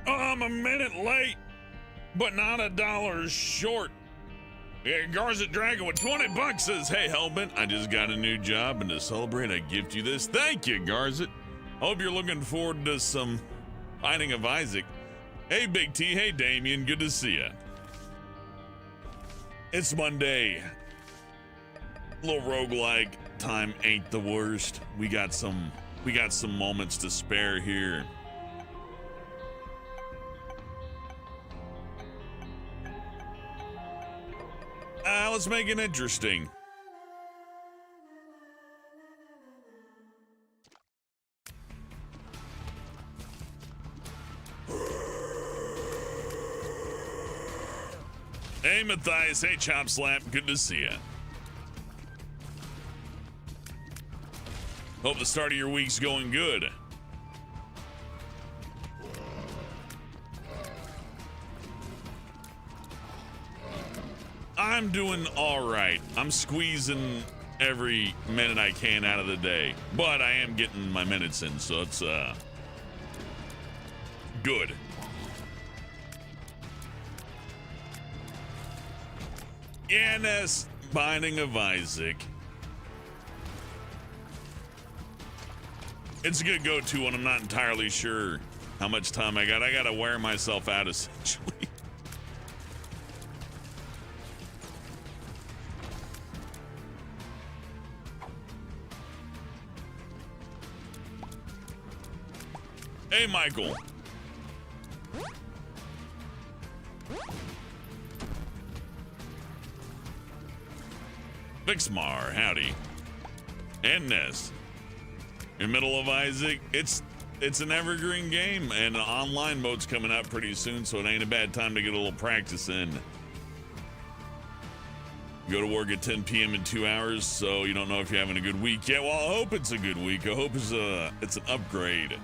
Oh, I'm a minute late, but not $1 short. Yeah, Garza Dragon with 20 bucks says, hey, Hellbent, I just got a new job, and to celebrate, I gift you this. Thank you, Garza. Hope you're looking forward to some Binding of Isaac. Hey, Big T. Hey, Damien. Good to see ya. It's Monday. Little roguelike time ain't the worst. We got some moments to spare here. Let's make it interesting. Hey, Matthias. Hey, Chop Slap. Good to see ya. Hope the start of your week's going good. I'm doing all right. I'm squeezing every minute I can out of the day, but I am getting my minutes in, so it's good. Yeah, Ness, Binding of Isaac. It's a good go-to when I'm not entirely sure how much time I got. I gotta wear myself out, essentially. Hey, Michael. Bixmar, howdy. And Ness. In middle of Isaac, it's an evergreen game, and online mode's coming out pretty soon, so it ain't a bad time to get a little practice in. Go to work at 10 p.m. in 2 hours, so you don't know if you're having a good week yet. Well, I hope it's a good week. I hope it's an upgrade.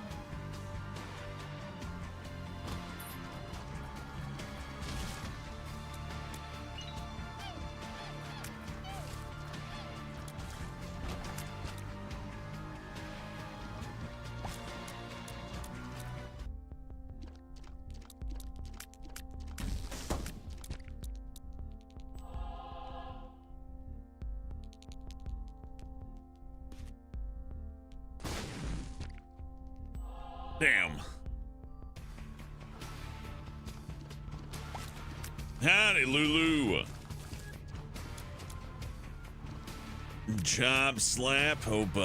Damn. Howdy, Lulu. Chop Slap. Hope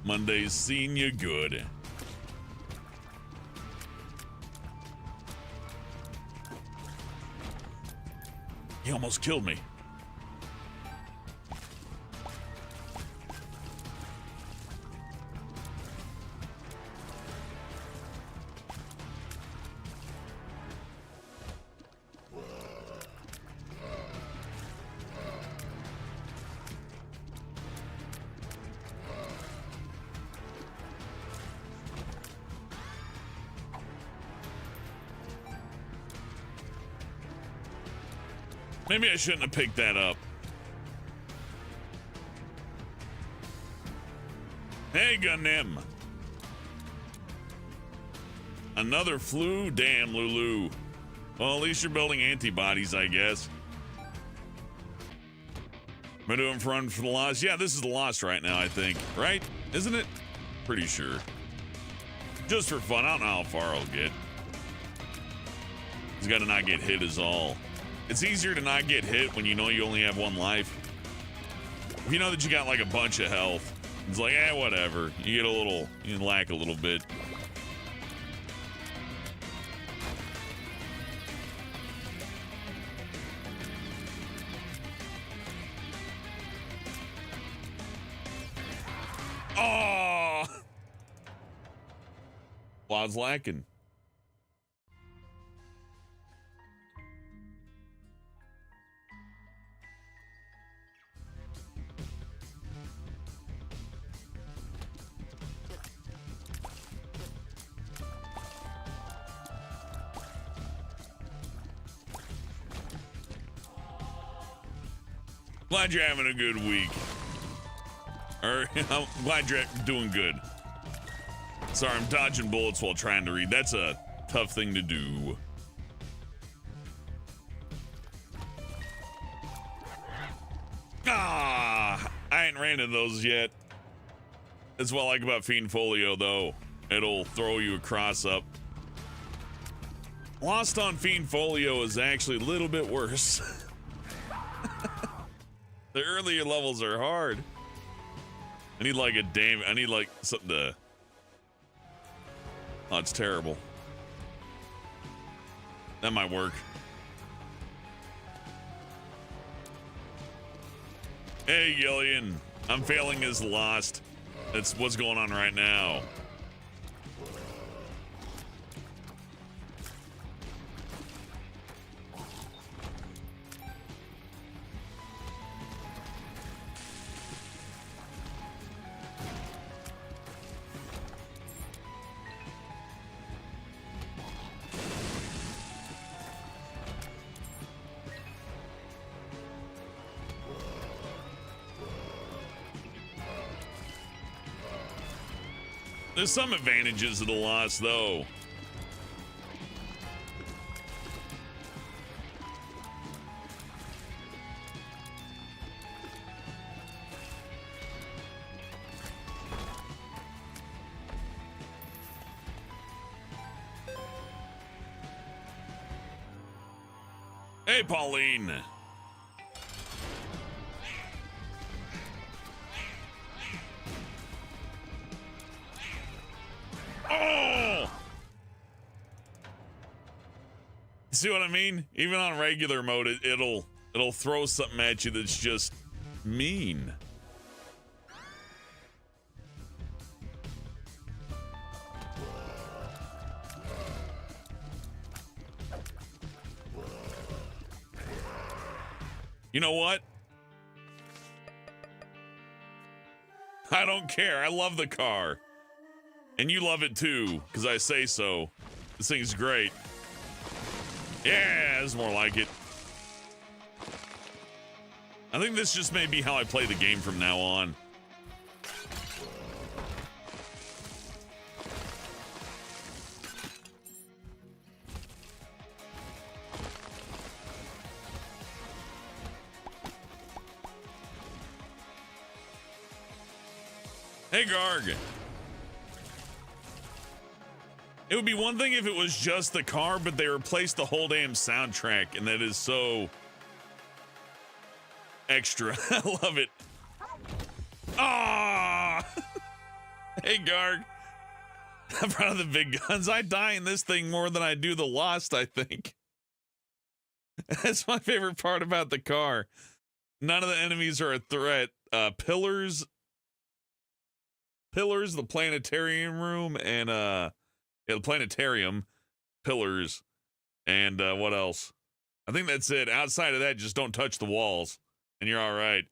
Monday's seen you good. He almost killed me. Maybe I shouldn't have picked that up. Hey, Gunnim. Another flu? Damn, Lulu. Well, at least you're building antibodies, I guess. Am I doing Run for the Lost? Yeah, this is the Lost right now, I think. Right? Isn't it? Pretty sure. Just for fun. I don't know how far I'll get. He's got to not get hit is all. It's easier to not get hit when you know you only have one life. If you know that you got like a bunch of health, it's like, whatever. You lack a little bit. Oh! Well, I was lacking. Glad you're having a good week. Or, I'm glad you're doing good. Sorry, I'm dodging bullets while trying to read. That's a tough thing to do. Ah, I ain't ran into those yet. That's what I like about Fiend Folio, though. It'll throw you a cross up. Lost on Fiend Folio is actually a little bit worse. The earlier levels are hard. I need like I need like something to... Oh, it's terrible. That might work. Hey, Gillian. I'm failing as lost. That's what's going on right now. There's some advantages of the loss, though. Hey, Pauline. Oh! See what I mean? Even on regular mode, it'll throw something at you that's just mean. You know what? I don't care. I love the car. And you love it too, because I say so. This thing's great. Yeah, it's more like it. I think this just may be how I play the game from now on. Hey, Garg. It would be one thing if it was just the car, but they replaced the whole damn soundtrack, and that is so extra. I love it. Ah! Hey, Garg. I'm proud of the big guns. I die in this thing more than I do the Lost, I think. That's my favorite part about the car. None of the enemies are a threat. Pillars, the planetarium room, and yeah, the planetarium, pillars, and what else? I think that's it. Outside of that, just don't touch the walls, and you're all right.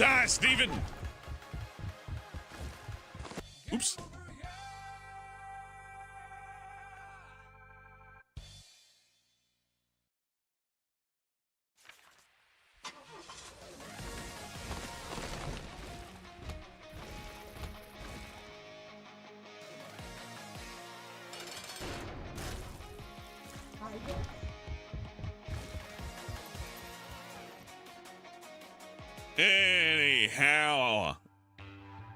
Ah, Steven! Oops. Anyhow,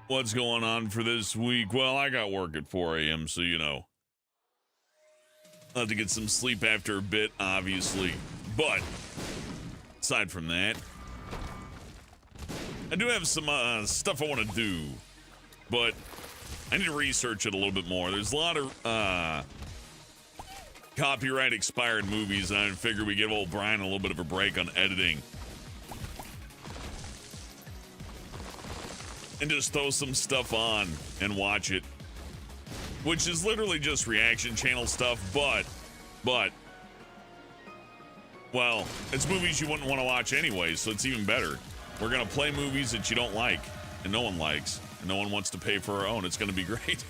what's going on for this week? Well, I got work at 4 a.m., so you know. I'll have to get some sleep after a bit, obviously. But, aside from that, I do have some stuff I want to do. But, I need to research it a little bit more. There's a lot of copyright expired movies, and I figure we give old Brian a little bit of a break on editing. And just throw some stuff on and watch it. Which is literally just reaction channel stuff, but, well, it's movies you wouldn't want to watch anyway, so it's even better. We're going to play movies that you don't like, and no one likes, and no one wants to pay for our own. It's going to be great.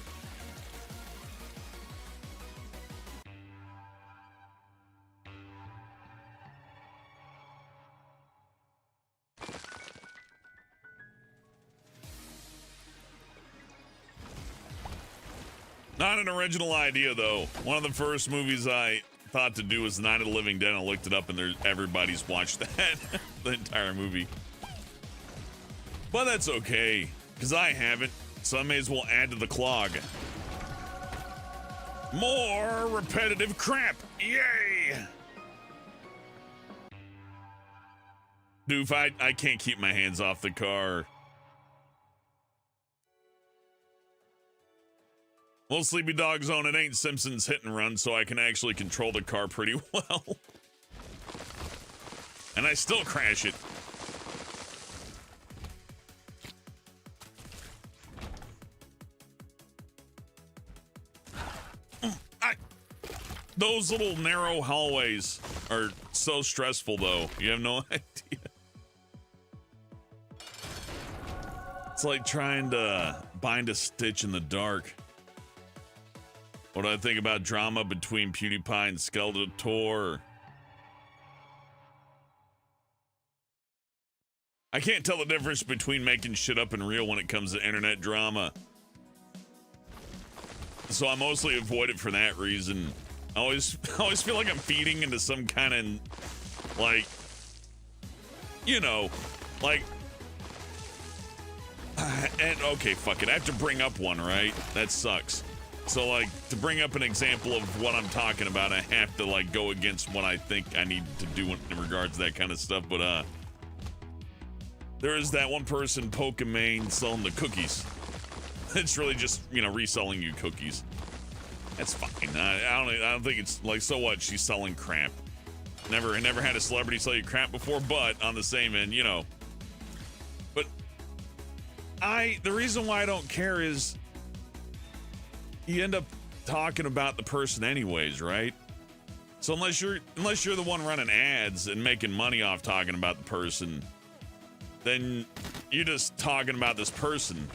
Not an original idea, though. One of the first movies I thought to do was Night of the Living Dead. I looked it up, and everybody's watched that, the entire movie. But that's okay, because I haven't, so I may as well add to the clog. More repetitive crap! Yay! Doof, I can't keep my hands off the car. Well, Sleepy Dog Zone, it ain't Simpsons Hit and Run, so I can actually control the car pretty well. And I still crash it. Those little narrow hallways are so stressful, though. You have no idea. It's like trying to bind a stitch in the dark. What do I think about drama between PewDiePie and Skeletor? I can't tell the difference between making shit up and real when it comes to internet drama. So I mostly avoid it for that reason. I always feel like I'm feeding into some kind of, like, you know, like, and okay, fuck it. I have to bring up one, right? That sucks. So, like, to bring up an example of what I'm talking about, I have to, like, go against what I think I need to do in regards to that kind of stuff. But, there is that one person, Pokemon, selling the cookies. It's really just, you know, reselling you cookies. That's fine. I don't think it's, like, so what? She's selling crap. Never had a celebrity sell you crap before, but on the same end, you know. But the reason why I don't care is you end up talking about the person anyways, right? So unless you're the one running ads and making money off talking about the person, then you're just talking about this person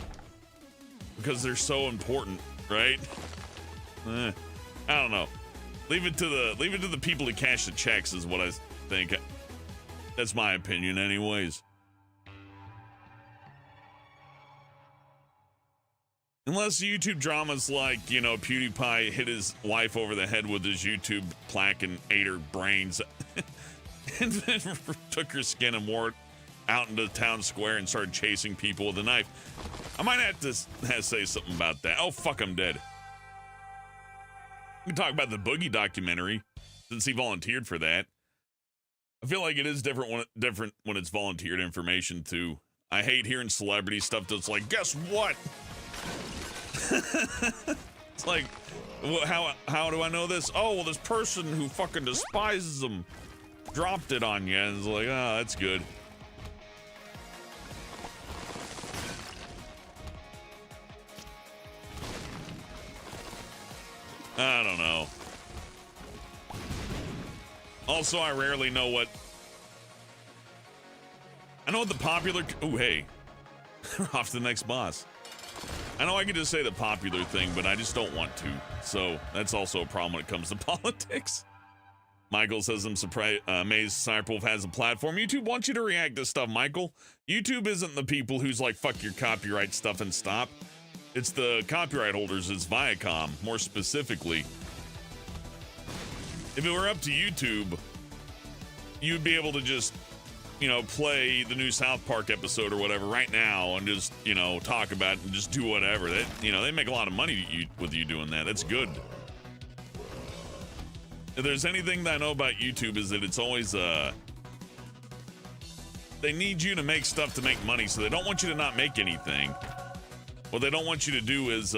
because they're so important, right? I don't know. Leave it to the people to cash the checks is what I think. That's my opinion anyways. Unless YouTube drama's like, you know, PewDiePie hit his wife over the head with his YouTube plaque and ate her brains and then took her skin and wore it out into the town square and started chasing people with a knife. I might have to say something about that. Oh, fuck, I'm dead. We can talk about the Boogie documentary since he volunteered for that. I feel like it is different when it's volunteered information, too. I hate hearing celebrity stuff that's like, guess what? It's like, well, how do I know this? Oh, well, this person who fucking despises them dropped it on you. And it's like, oh, that's good. I don't know. Also, I rarely know what... I know what the popular... Ooh, hey. Off to the next boss. I know I can just say the popular thing, but I just don't want to. So that's also a problem when it comes to politics. Michael says, I'm surprised, amazed Cyberwolf has a platform. YouTube wants you to react to stuff, Michael. YouTube isn't the people who's like, fuck your copyright stuff and stop. It's the copyright holders. It's Viacom, more specifically. If it were up to YouTube, you'd be able to just, you know, play the new South Park episode or whatever right now and just, you know, talk about it and just do whatever. That, you know, they make a lot of money with you doing that. That's good. If there's anything that I know about YouTube is that it's always, they need you to make stuff to make money, so they don't want you to not make anything. What they don't want you to do is,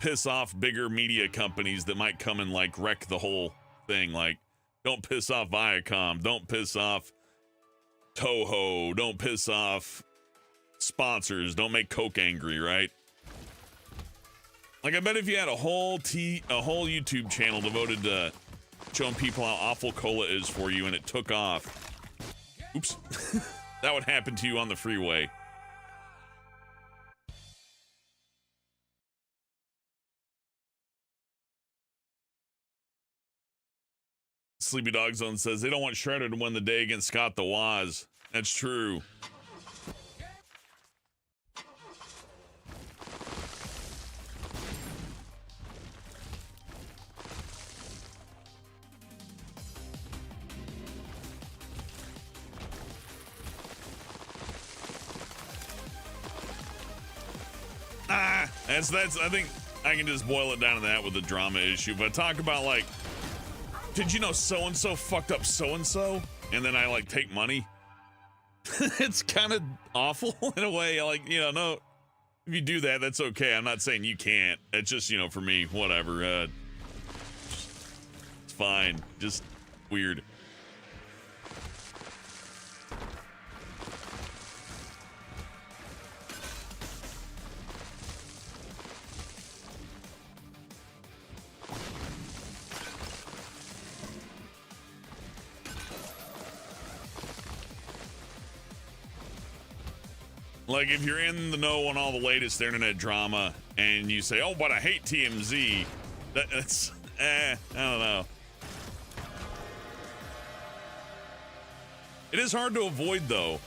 piss off bigger media companies that might come and like wreck the whole thing. Like, don't piss off Viacom, don't piss off Toho, don't piss off sponsors, don't make Coke angry, right? Like, I bet if you had a whole YouTube channel devoted to showing people how awful cola is for you and it took off, oops, that would happen to you on the freeway. Sleepy Dog Zone says they don't want Shredder to win the day against Scott the Woz. That's true. That's I think I can just boil it down to that with the drama issue. But talk about like, did you know so-and-so fucked up so-and-so? And then I like take money. It's kind of awful in a way. Like, you know, no, if you do that, that's okay. I'm not saying you can't. It's just, you know, for me, whatever. It's fine. Just weird. Like, if you're in the know on all the latest internet drama and you say, oh, but I hate TMZ, that's, I don't know. It is hard to avoid, though.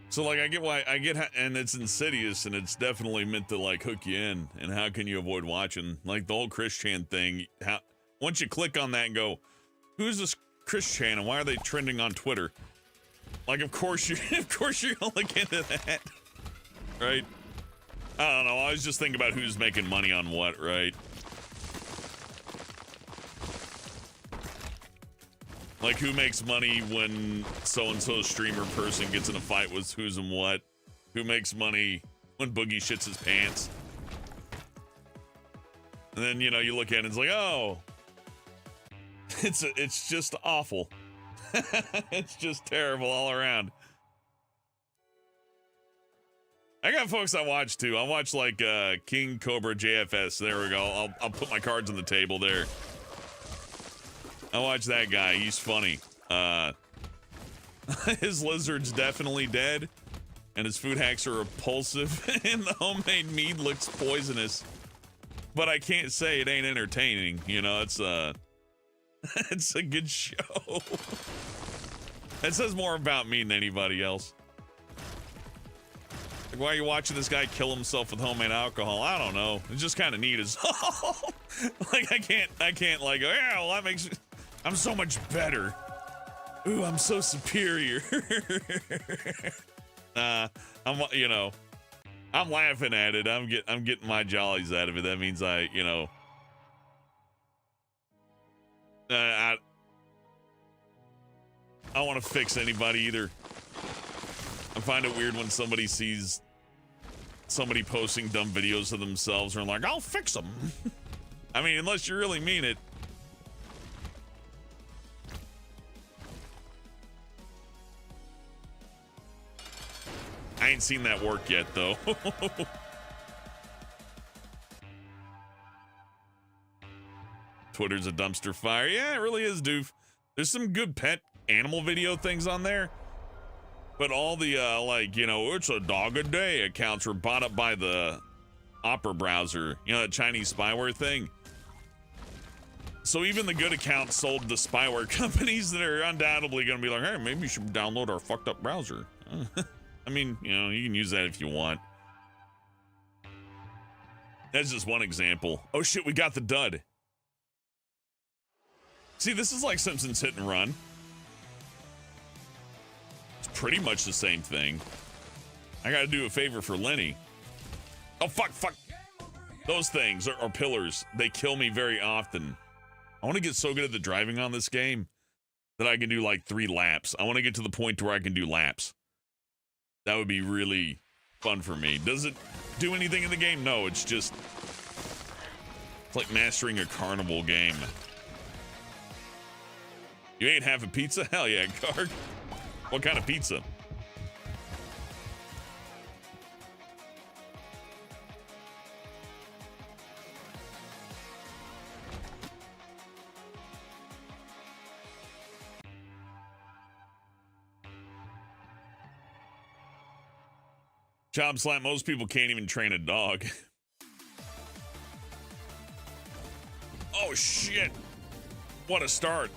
So, like, I get why, and it's insidious, and it's definitely meant to, like, hook you in. And how can you avoid watching? Like, the whole Chris Chan thing, once you click on that and go, who's this Chris Chan, and why are they trending on Twitter? Like, of course you're gonna look into that, right? I don't know. I was just thinking about who's making money on what, right? Like, who makes money when so-and-so streamer person gets in a fight with who's and what? Who makes money when Boogie shits his pants? And then, you know, you look at it and it's like, oh, it's just awful. It's just terrible all around. I got folks I watch too. I watch like King Cobra JFS. There we go. I'll put my cards on the table there. I watch that guy. He's funny. His lizard's definitely dead, and his food hacks are repulsive, and the homemade mead looks poisonous. But I can't say it ain't entertaining. You know, it's a good show. It says more about me than anybody else. Like, why are you watching this guy kill himself with homemade alcohol? I don't know. It's just kind of neat as like, I can't like go, yeah, well, that makes I'm so much better. Ooh, I'm so superior. I'm, you know, I'm laughing at it. I'm getting my jollies out of it. That means I, you know, I don't want to fix anybody either. I find it weird when somebody sees somebody posting dumb videos of themselves and like, I'll fix them. I mean, unless you really mean it. I ain't seen that work yet, though. Twitter's a dumpster fire. Yeah, it really is, doof. There's some good pet animal video things on there, but all the like, you know, it's a dog a day accounts were bought up by the Opera browser, you know, that Chinese spyware thing. So even the good accounts sold to spyware companies that are undoubtedly going to be like, hey, maybe you should download our fucked up browser. I mean, you know, you can use that if you want. That's just one example. Oh shit, we got the dud. See, this is like Simpsons Hit and Run. It's pretty much the same thing. I gotta do a favor for Lenny. Oh, fuck. Those things are pillars. They kill me very often. I want to get so good at the driving on this game that I can do like 3 laps. I want to get to the point where I can do laps. That would be really fun for me. Does it do anything in the game? No, it's just It's like mastering a carnival game. You ate half a pizza? Hell yeah, Garg. What kind of pizza? Job slap, most people can't even train a dog. Oh shit. What a start.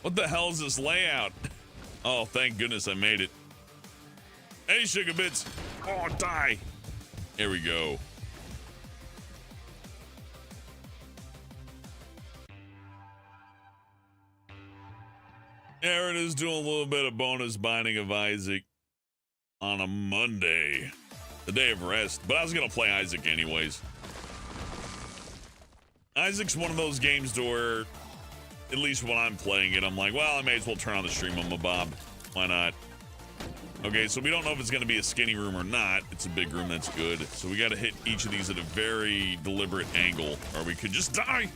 What the hell is this layout? Oh, thank goodness I made it. Hey, Sugar Bits. Oh, die. Here we go. Aaron is doing a little bit of bonus Binding of Isaac on a Monday, the day of rest. But I was going to play Isaac anyways. Isaac's one of those games to where, at least when I'm playing it, I'm like, well, I may as well turn on the stream on my Bob. Why not? Okay, so we don't know if it's going to be a skinny room or not. It's a big room, that's good. So we got to hit each of these at a very deliberate angle, or we could just die.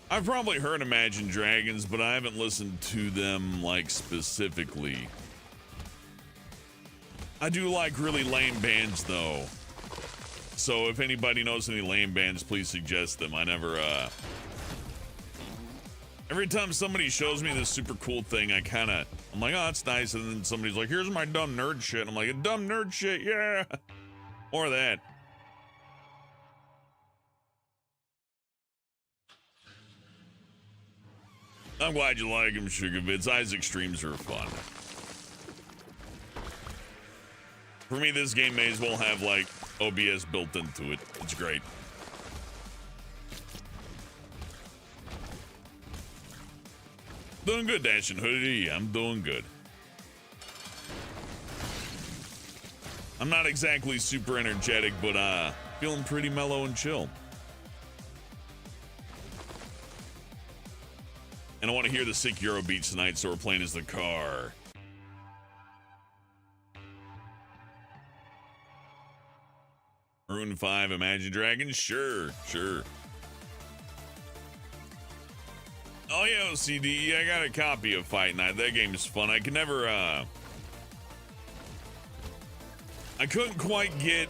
I've probably heard Imagine Dragons, but I haven't listened to them, like, specifically. I do like really lame bands, though. So if anybody knows any lame bands, please suggest them. I never, every time somebody shows me this super cool thing, I'm like, oh, that's nice. And then somebody's like, here's my dumb nerd shit. I'm like, dumb nerd shit, yeah. Or that. I'm glad you like him, Sugar Bits. Isaac streams are fun. For me, this game may as well have, like, OBS built into it. It's great. Doing good, Dashing Hoodie. I'm doing good. I'm not exactly super energetic, but, feeling pretty mellow and chill. And I want to hear the sick Euro beats tonight, so we're playing as the car. Maroon 5, Imagine Dragons? Sure. Oh yeah, OCD, I got a copy of Fight Night. That game is fun. I can never, I couldn't quite get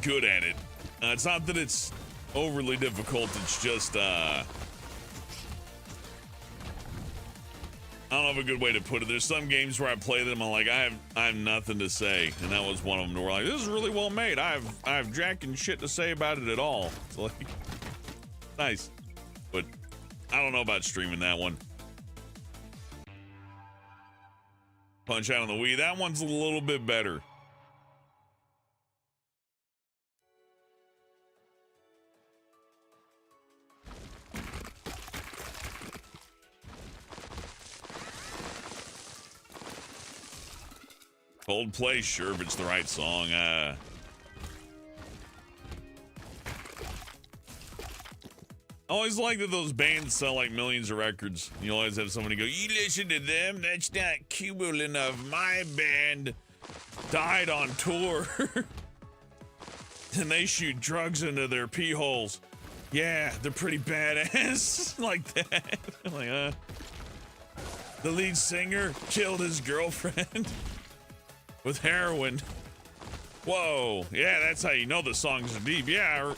good at it. It's not that it's overly difficult, it's just, I don't have a good way to put it. There's some games where I play them, I'm like, I have nothing to say, and that was one of them. Where like, this is really well made. I have jack and shit to say about it at all. It's like, nice, but I don't know about streaming that one. Punch Out on the Wii, that one's a little bit better. Coldplay, sure, if it's the right song. I always like that those bands sell like millions of records. You always have somebody go, you listen to them? That's not cool enough. My band died on tour. And they shoot drugs into their pee holes. Yeah, they're pretty badass. Like that. I'm like, the lead singer killed his girlfriend. With heroin. Whoa. Yeah, that's how you know the songs are deep. Yeah,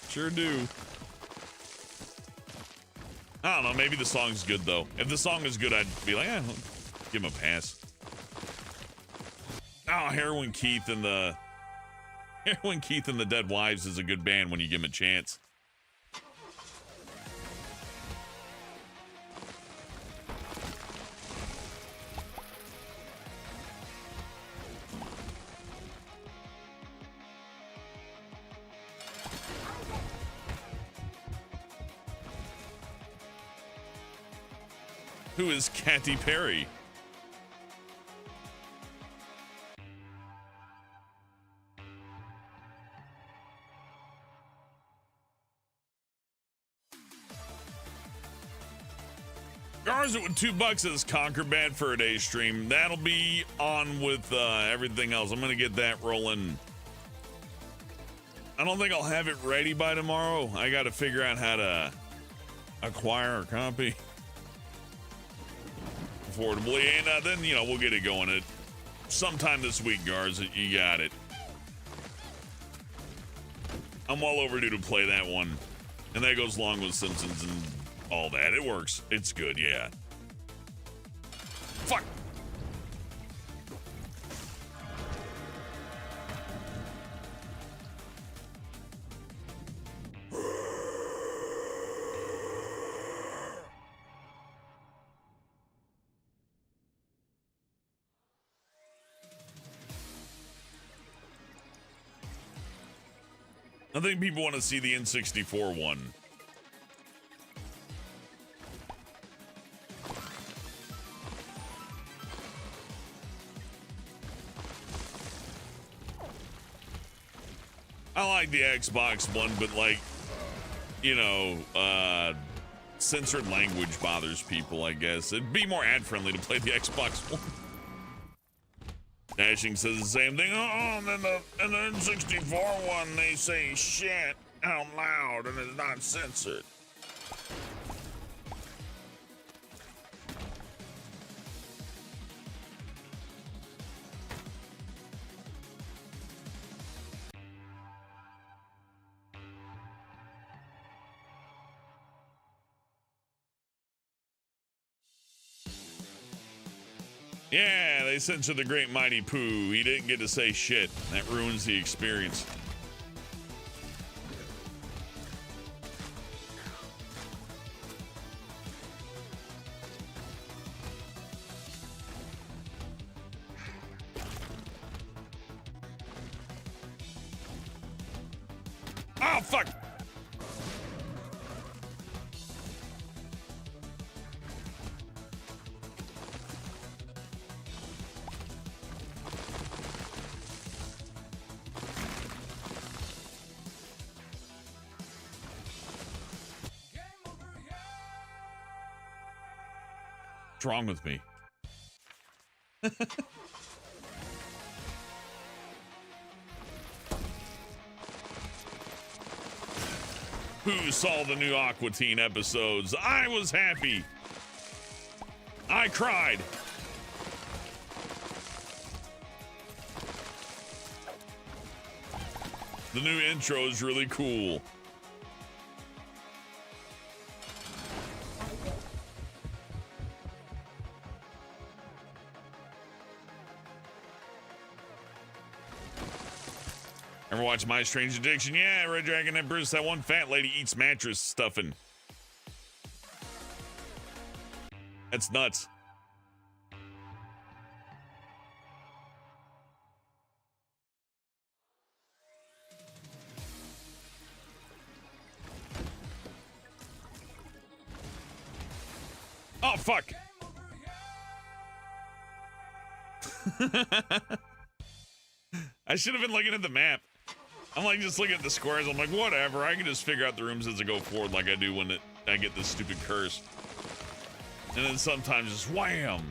sure do. I don't know. Maybe the song's good, though. If the song is good, I'd be like, give him a pass. Oh, Heroin Keith and the Dead Wives is a good band when you give him a chance. Who is Katy Perry? Garza with $2 as Conquer Bad for a Day stream. That'll be on with everything else. I'm going to get that rolling. I don't think I'll have it ready by tomorrow. I got to figure out how to acquire a copy affordably. And then, you know, we'll get it going at sometime this week, Garza. You got it. I'm well overdue to play that one. And that goes along with Simpsons and all that. It works. It's good, yeah. Fuck. I think people want to see the N64 one. I like the Xbox one, but like, you know, censored language bothers people, I guess. It'd be more ad-friendly to play the Xbox one. Dashing says the same thing. Oh, and then the N64 one, they say shit out loud and it's not censored. Yeah, they censored the Great Mighty Pooh. He didn't get to say shit. That ruins the experience. Oh, fuck! What's wrong with me? Who saw the new Aqua Teen episodes? I was happy. I cried. The new intro is really cool. Ever watch My Strange Addiction? Yeah, Red Dragon Empress, that one fat lady eats mattress stuffing. That's nuts. Oh, fuck. I should have been looking at the map. I'm like just looking at the squares. I'm like, whatever. I can just figure out the rooms as I go forward like I do when I get this stupid curse. And then sometimes just wham.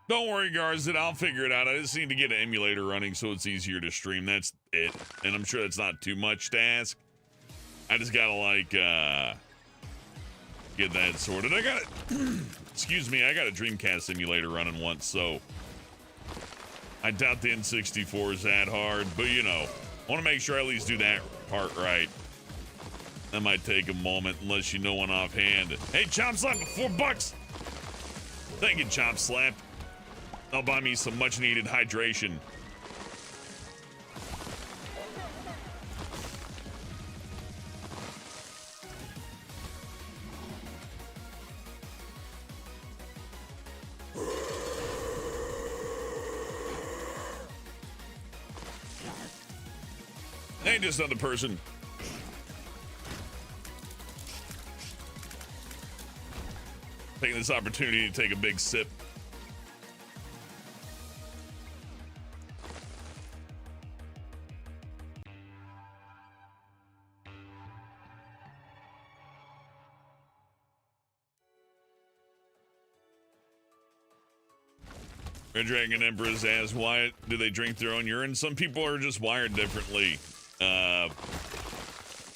Don't worry, guys, I'll figure it out. I just need to get an emulator running so it's easier to stream. That's it. And I'm sure that's not too much to ask. I just gotta, like, get that sorted. I got it. Excuse me, I got a Dreamcast simulator running once, so I doubt the N64 is that hard, but you know, I want to make sure I at least do that part right. That might take a moment unless you know one offhand. Hey, Chop Slap, $4. Thank you, Chop Slap. I'll buy me some much needed hydration. Hey, just another person. Taking this opportunity to take a big sip. Red Dragon Empress asks, why do they drink their own urine? Some people are just wired differently. I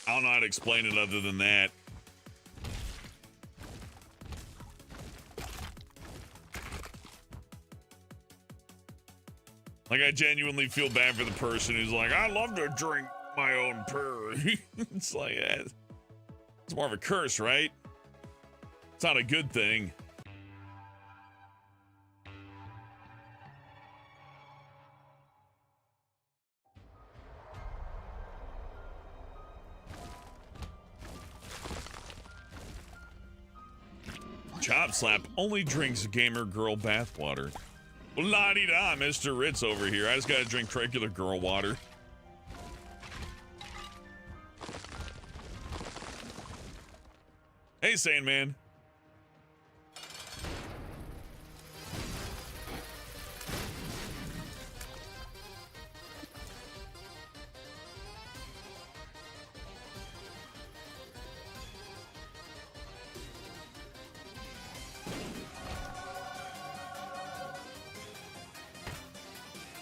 don't know how to explain it other than that. Like, I genuinely feel bad for the person who's like, I love to drink my own purr. It's like, it's more of a curse, right? It's not a good thing. Chop Slap only drinks gamer girl bathwater. Well, la-di-da, Mr. Ritz over here. I just gotta drink regular girl water. Hey, Sandman.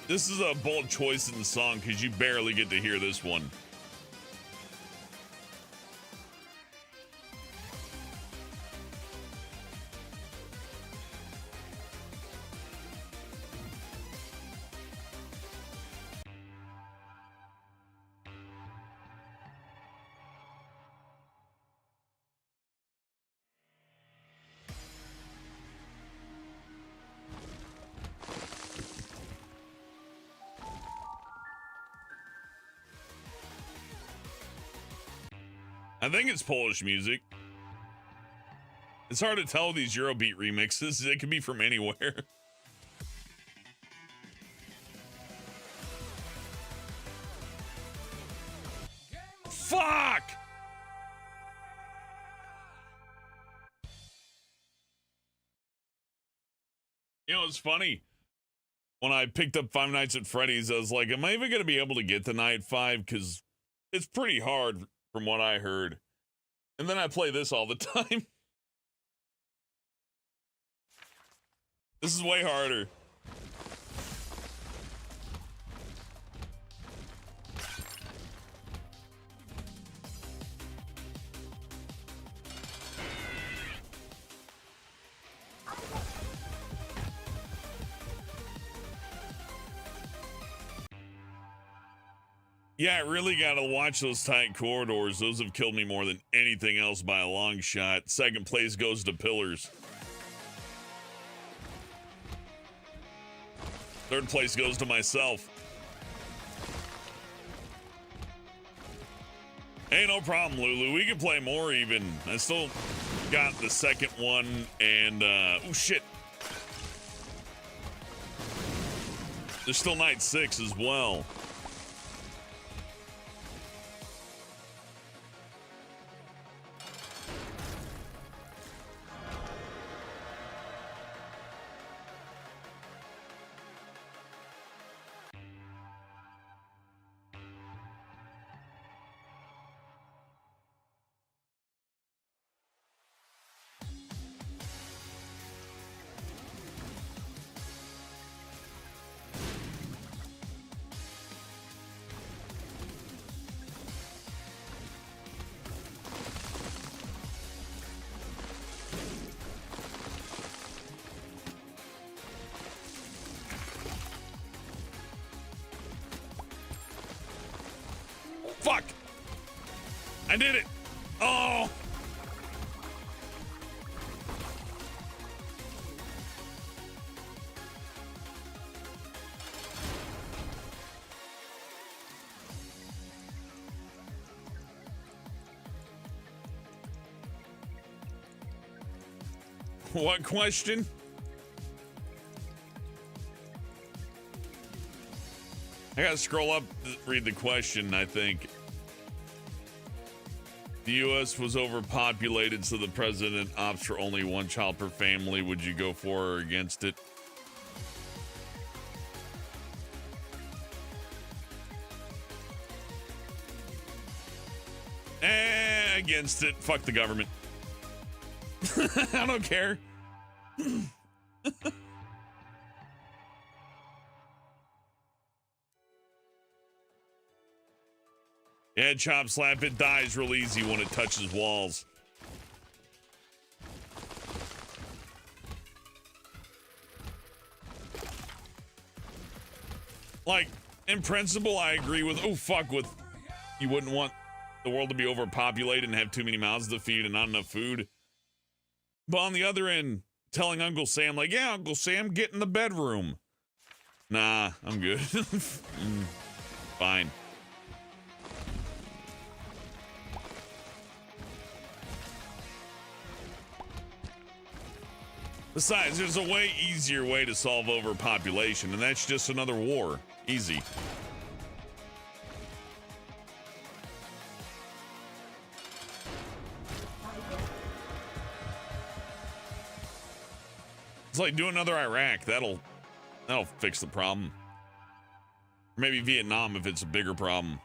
This is a bold choice in the song because you barely get to hear this one. I think it's Polish music. It's hard to tell with these Eurobeat remixes. It could be from anywhere. Fuck! You know, it's funny. When I picked up Five Nights at Freddy's, I was like, am I even going to be able to get to night 5? Because it's pretty hard from what I heard. And then I play this all the time. This is way harder. Yeah, I really gotta watch those tight corridors. Those have killed me more than anything else by a long shot. Second place goes to Pillars. Third place goes to myself. Hey, no problem, Lulu. We can play more even. I still got the second one and, oh shit. There's still night 6 as well. I did it. Oh. What question? I gotta scroll up to read the question, I think. The U.S. was overpopulated, so the president opts for only one child per family. Would you go for or against it? Against it. Fuck the government. I don't care. Yeah, chop slap, it dies real easy when it touches walls. Like, in principle, I agree with, you wouldn't want the world to be overpopulated and have too many mouths to feed and not enough food. But on the other end, telling Uncle Sam, like, yeah, Uncle Sam, get in the bedroom. Nah, I'm good. Fine. Besides, there's a way easier way to solve overpopulation, and that's just another war. Easy. It's like do another Iraq. That'll fix the problem. Maybe Vietnam if it's a bigger problem.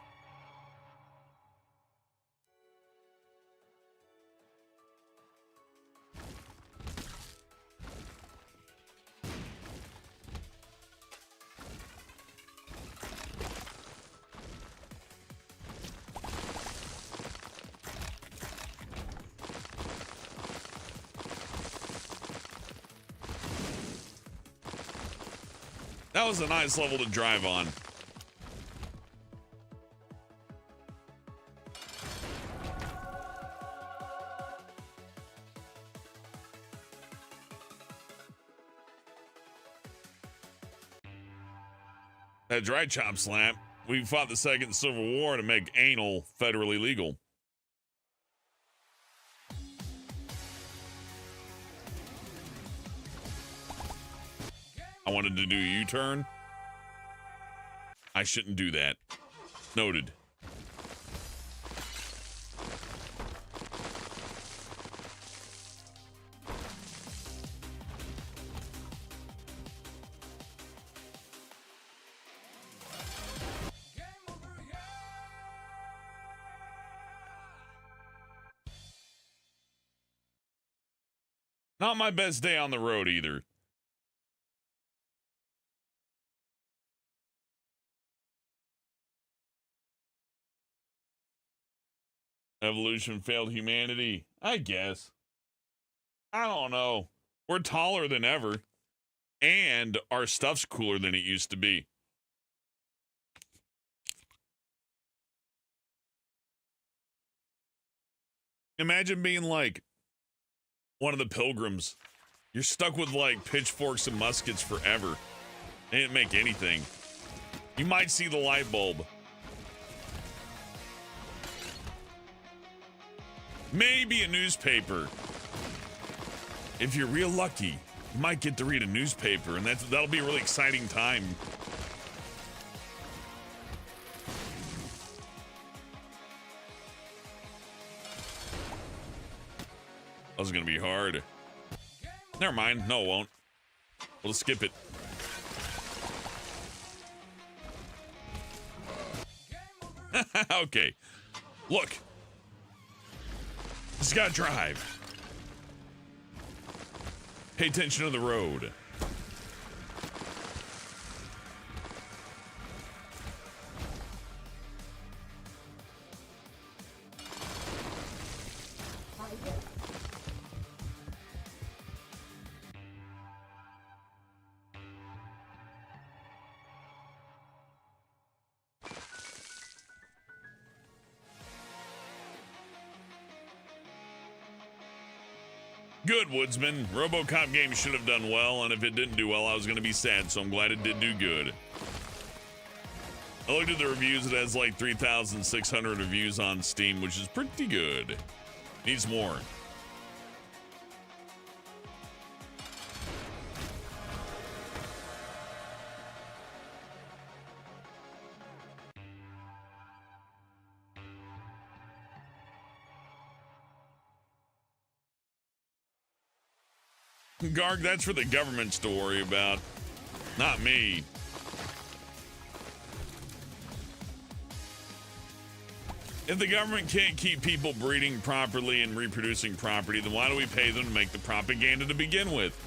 That was a nice level to drive on. That's right, Chop Slap. We fought the Second Civil War to make anal federally legal. I wanted to do a U-turn. I shouldn't do that. Noted. Not my best day on the road either. Evolution failed humanity? I guess. I don't know. We're taller than ever. And our stuff's cooler than it used to be. Imagine being like one of the pilgrims. You're stuck with like pitchforks and muskets forever. They didn't make anything. You might see the light bulb. Maybe a newspaper. If you're real lucky, you might get to read a newspaper, and that'll be a really exciting time. That was gonna be hard. Never mind. No, it won't. We'll skip it. Okay. Look. Just gotta drive. Pay attention to the road. Good, Woodsman. RoboCop game should have done well, and if it didn't do well, I was going to be sad, so I'm glad it did do good. I looked at the reviews. It has like 3,600 reviews on Steam, which is pretty good. Needs more. Garg, that's for the government to worry about, not me. If the government can't keep people breeding properly and reproducing properly, then why do we pay them to make the propaganda to begin with?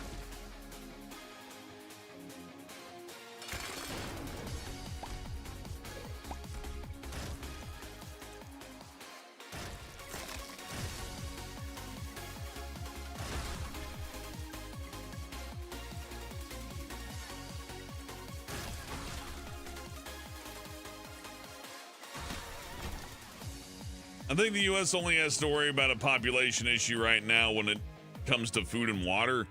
I think the U.S. only has to worry about a population issue right now when it comes to food and water.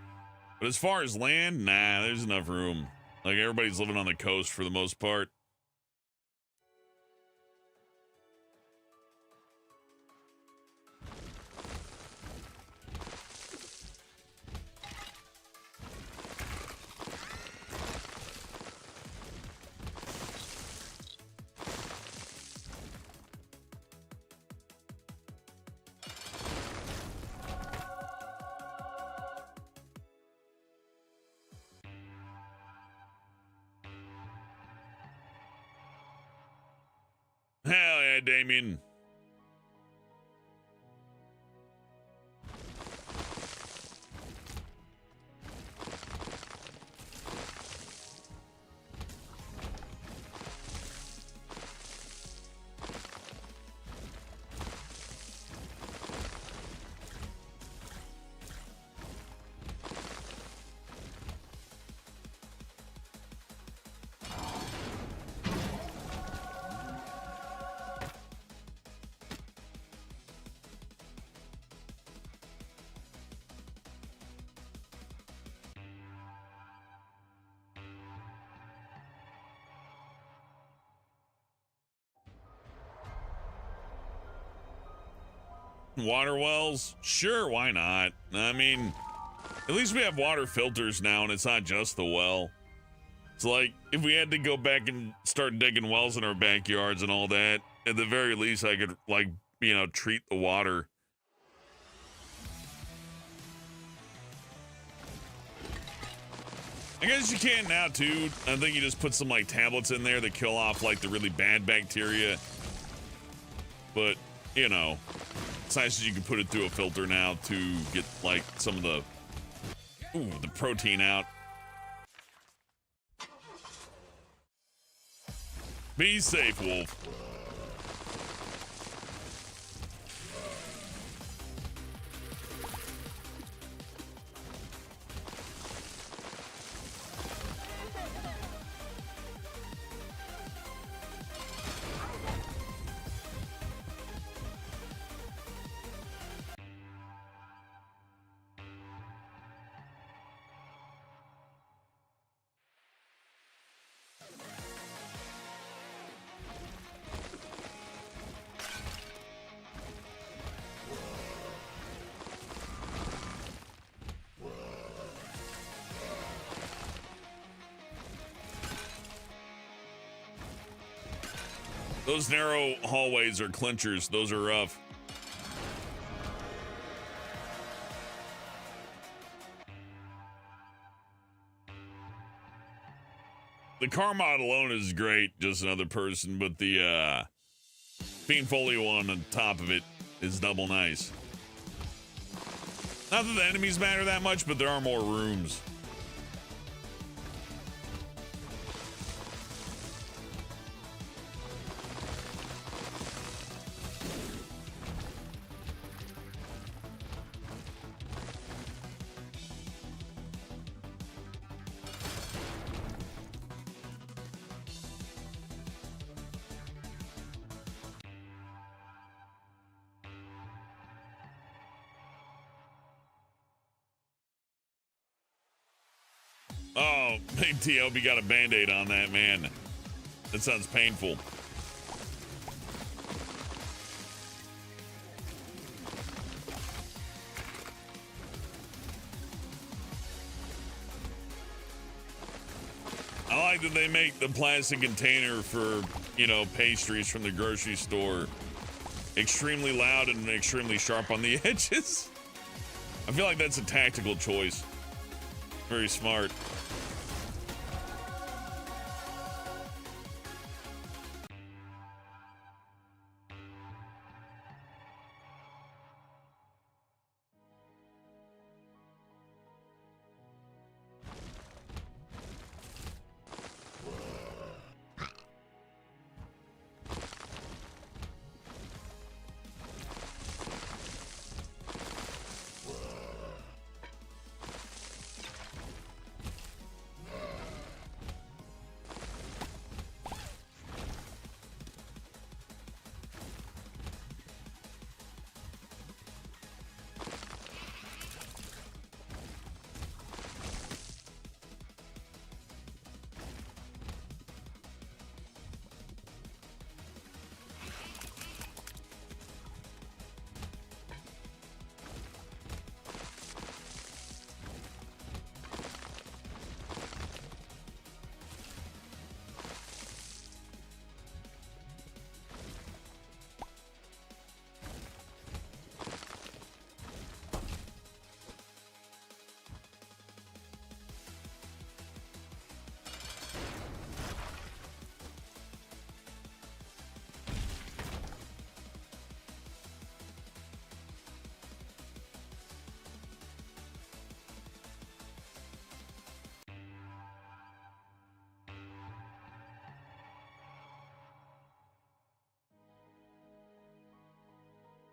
But as far as land, nah, there's enough room. Like, everybody's living on the coast for the most part. Hell yeah, Damien. Water wells? Sure, why not? I mean, at least we have water filters now and it's not just the well. It's like, if we had to go back and start digging wells in our backyards and all that, at the very least I could, like, you know, treat the water. I guess you can now too. I think you just put some like tablets in there that kill off like the really bad bacteria. But, you know, it's nice that you can put it through a filter now to get like some of the protein out. Be safe, Wolf. Those narrow hallways are clinchers. Those are rough. The car mod alone is great, just another person, but the Fiend Folio on the top of it is double nice. Not that the enemies matter that much, but there are more rooms. Oh, Big T, I hope you got a Band-Aid on that, man. That sounds painful. I like that they make the plastic container for, you know, pastries from the grocery store extremely loud and extremely sharp on the edges. I feel like that's a tactical choice. Very smart.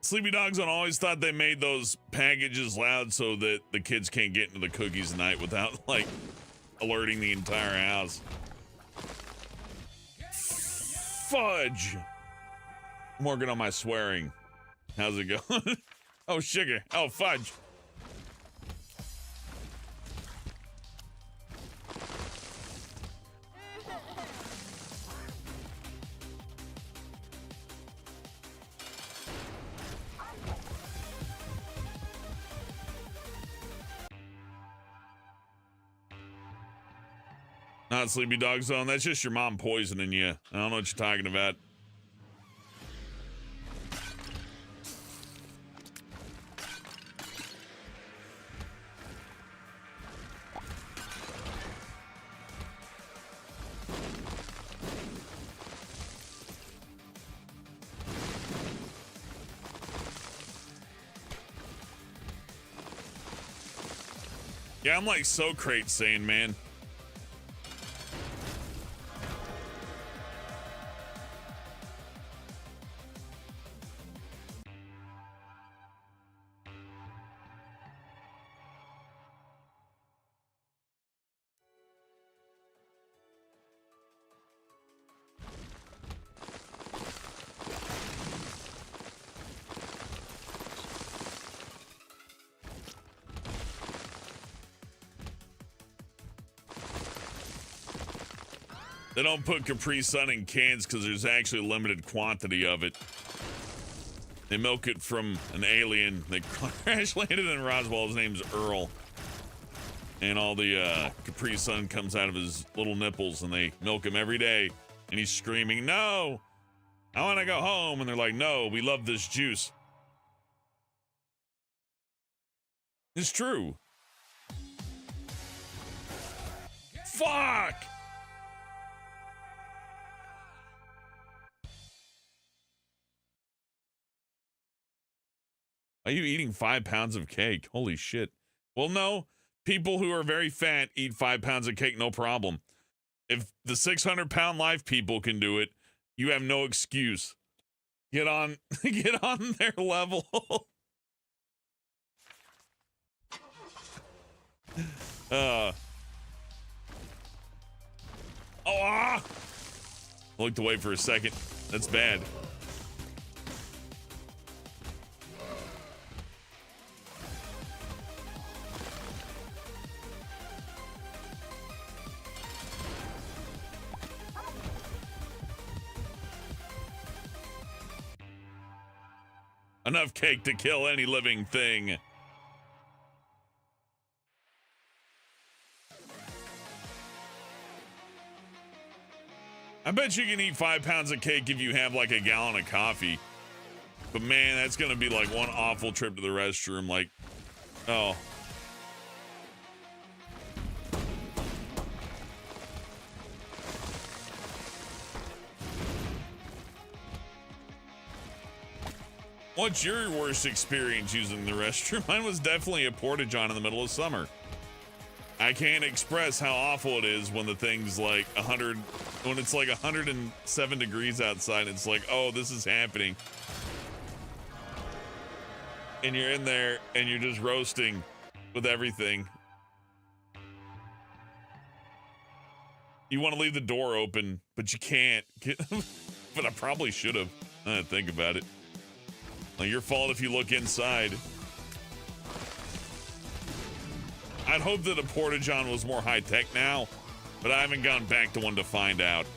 Sleepy Dog Zone always thought they made those packages loud so that the kids can't get into the cookies at night without, like, alerting the entire house. Fudge! I'm working on my swearing. How's it going? Oh, sugar. Oh, fudge. Not Sleepy Dog Zone. That's just your mom poisoning you. I don't know what you're talking about. Yeah, I'm like so crate sane, man. They don't put Capri Sun in cans because there's actually a limited quantity of it. They milk it from an alien that crash landed in Roswell. His name's Earl. And all the Capri Sun comes out of his little nipples and they milk him every day. And he's screaming, "No, I want to go home." And they're like, "No, we love this juice." It's true. Fuck! Are you eating 5 pounds of cake? Holy shit. Well, no. People who are very fat eat 5 pounds of cake, no problem. If the 600-pound life people can do it, you have no excuse. Get on, get on their level. Looked away for a second. That's bad. Enough cake to kill any living thing. I bet you can eat 5 pounds of cake if you have like a gallon of coffee. But man, that's gonna be like one awful trip to the restroom. Like, oh. What's your worst experience using the restroom? Mine was definitely a porta-john in the middle of summer. I can't express how awful it is when the thing's like 100, when it's like 107 degrees outside. It's like, oh, this is happening. And you're in there and you're just roasting with everything. You want to leave the door open, but you can't. But I probably should have. I didn't think about it. Like, your fault if you look inside. I'd hope that a porta-john was more high-tech now, but I haven't gone back to one to find out.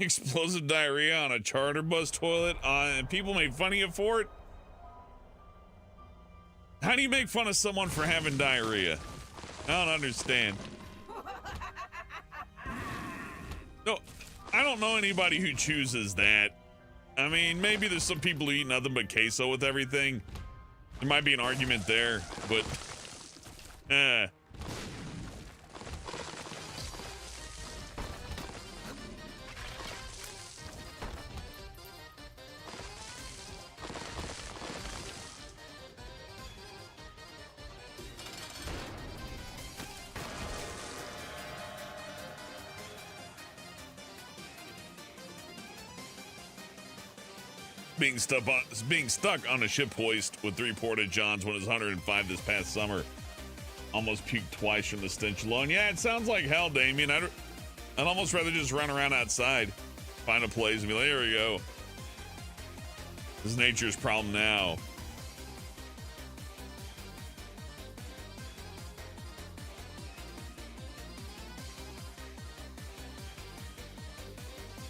Explosive diarrhea on a charter bus toilet, and people made fun of you for it? How do you make fun of someone for having diarrhea? I don't understand. No, I don't know anybody who chooses that. I mean, maybe there's some people who eat nothing but queso with everything. There might be an argument there, but being stuck on a ship hoist with 3 porta-johns when it was 105 this past summer. Almost puked twice from the stench alone. Yeah, it sounds like hell, Damien. I'd almost rather just run around outside, find a place and be like, there we go. This is nature's problem now.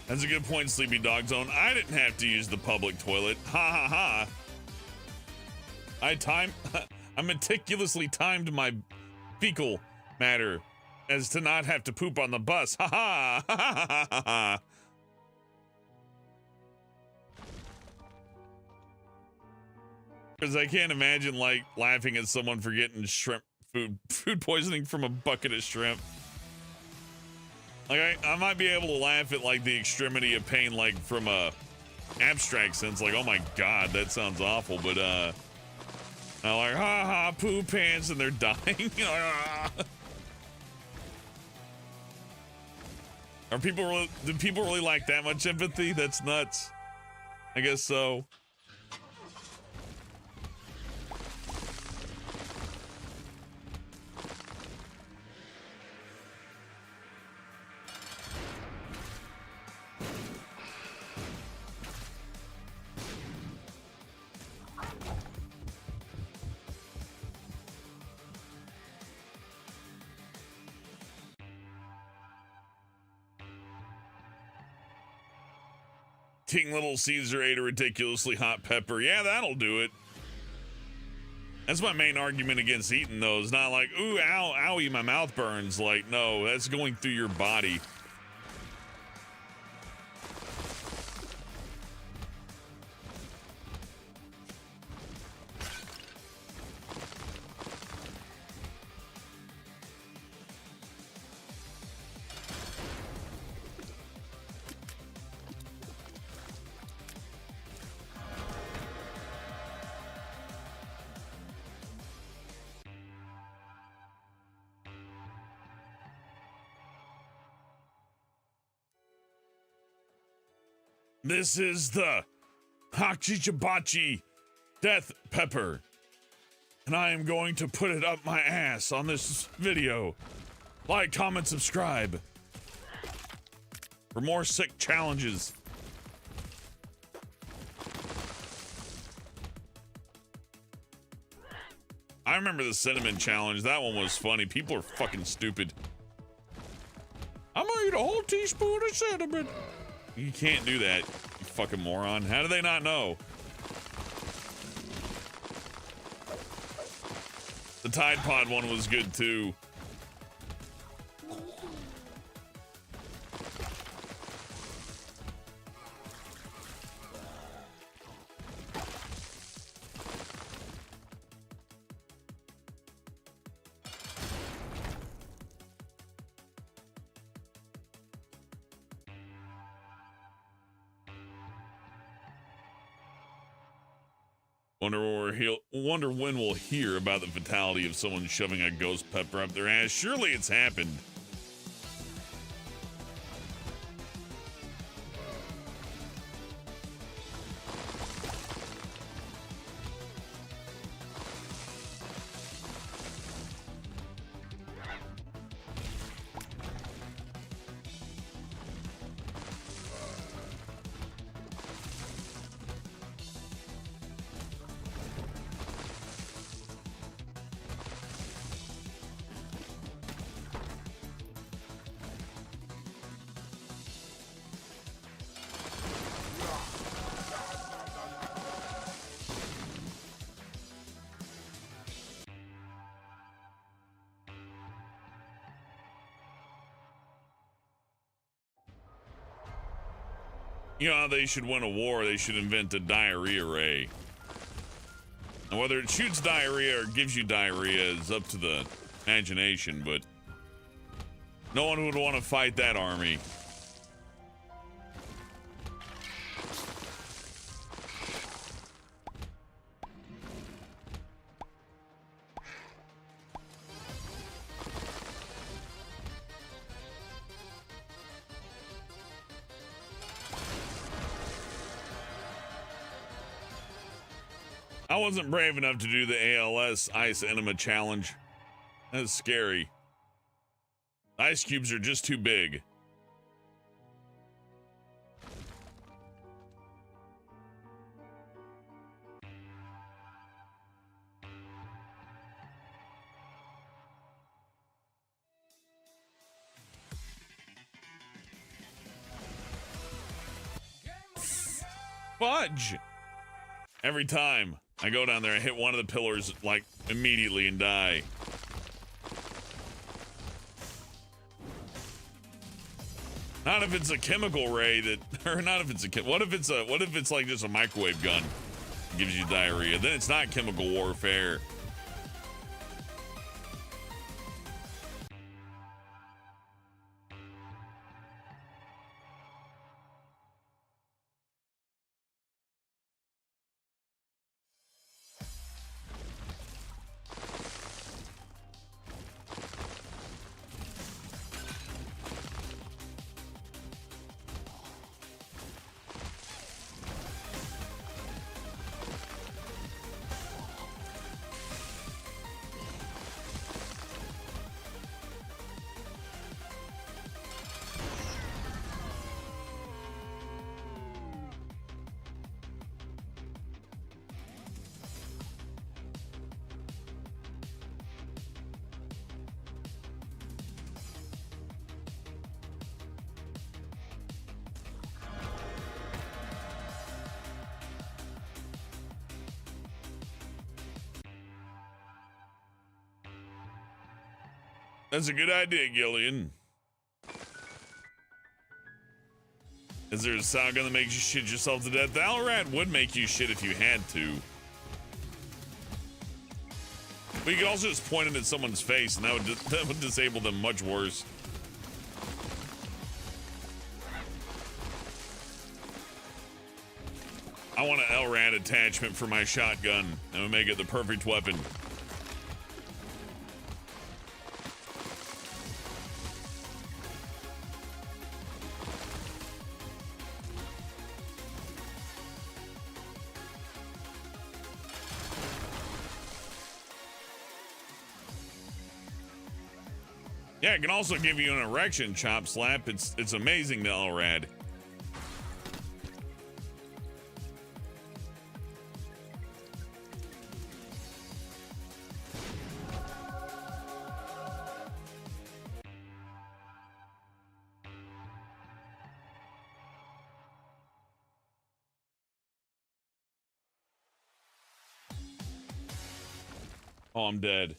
That's a good point, Sleepy Dog Zone. I didn't have to use the public toilet. Ha ha ha. I meticulously timed my fecal matter as to not have to poop on the bus. Ha ha ha ha ha ha. Because I can't imagine like laughing at someone for getting shrimp food poisoning from a bucket of shrimp. Like, I might be able to laugh at, like, the extremity of pain, like, from a abstract sense, like, oh my god, that sounds awful, but, I'm like, ha ha, poo pants, and they're dying. Do people really like that much empathy? That's nuts. I guess so. King Little Caesar ate a ridiculously hot pepper. Yeah, that'll do it. That's my main argument against eating those. Not like, ooh, ow, owie, my mouth burns. Like, no, that's going through your body. This is the Hachichabachi Death Pepper. And I am going to put it up my ass on this video. Like, comment, subscribe. For more sick challenges. I remember the cinnamon challenge. That one was funny. People are fucking stupid. I'm gonna eat a whole teaspoon of cinnamon. You can't do that, you fucking moron. How do they not know? The Tide Pod one was good too. Wonder when we'll hear about the fatality of someone shoving a ghost pepper up their ass. Surely it's happened. You know how they should win a war, they should invent a diarrhea ray. And whether it shoots diarrhea or gives you diarrhea is up to the imagination, but no one would want to fight that army. I wasn't brave enough to do the ALS Ice Enema Challenge. That's scary. Ice cubes are just too big. Fudge! Every time I go down there, I hit one of the pillars, like, immediately and die. Not if it's a chemical ray that, or not if it's a, what if it's like just a microwave gun that gives you diarrhea? Then it's not chemical warfare. That's a good idea, Gillian. Is there a sound gun that makes you shit yourself to death? The Alrat would make you shit if you had to. But you could also just point it at someone's face, and that would disable them much worse. I want an LRAD attachment for my shotgun. That would make it the perfect weapon. Yeah, it can also give you an erection chop slap. It's amazing, the LRAD. Oh, I'm dead.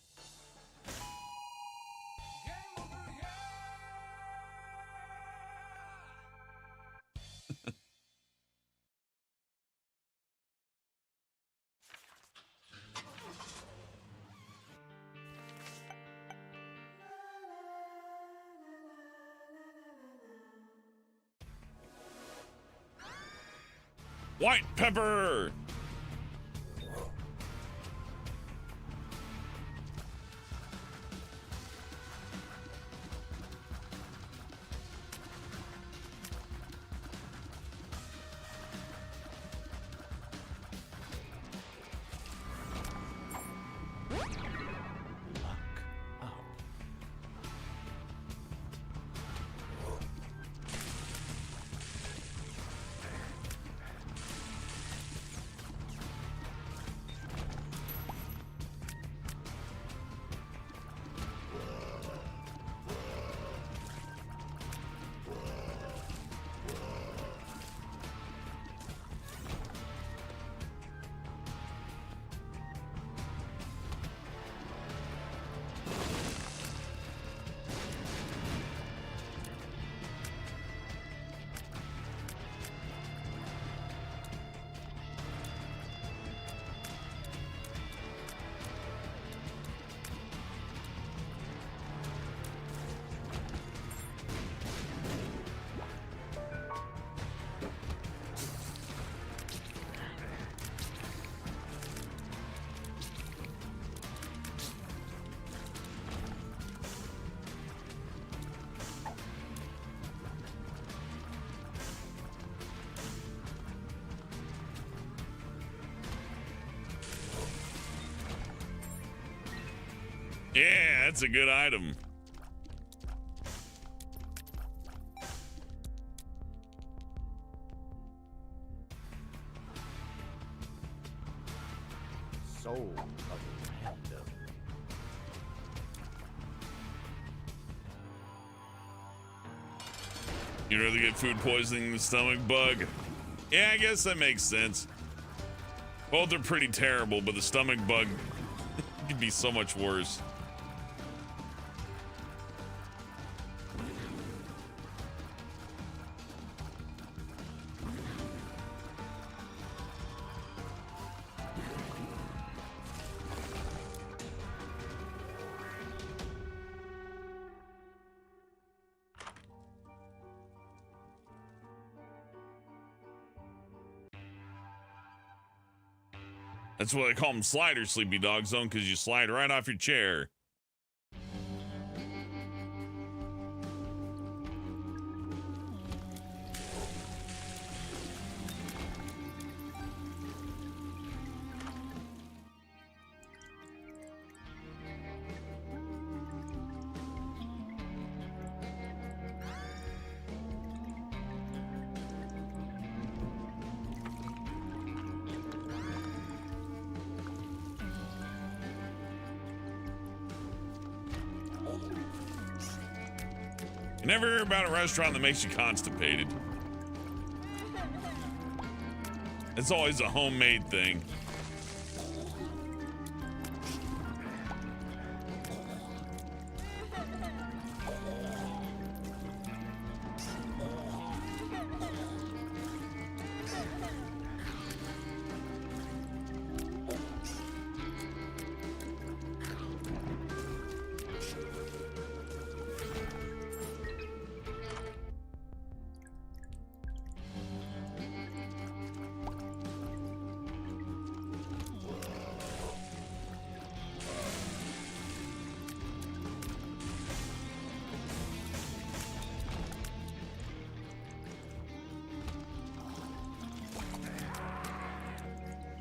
White pepper! Yeah, that's a good item. Soul of random. You'd rather get food poisoning than the stomach bug? Yeah, I guess that makes sense. Both are pretty terrible, but the stomach bug could be so much worse. That's why they call them sliders, Sleepy Dog Zone, because you slide right off your chair. You never hear about a restaurant that makes you constipated. It's always a homemade thing.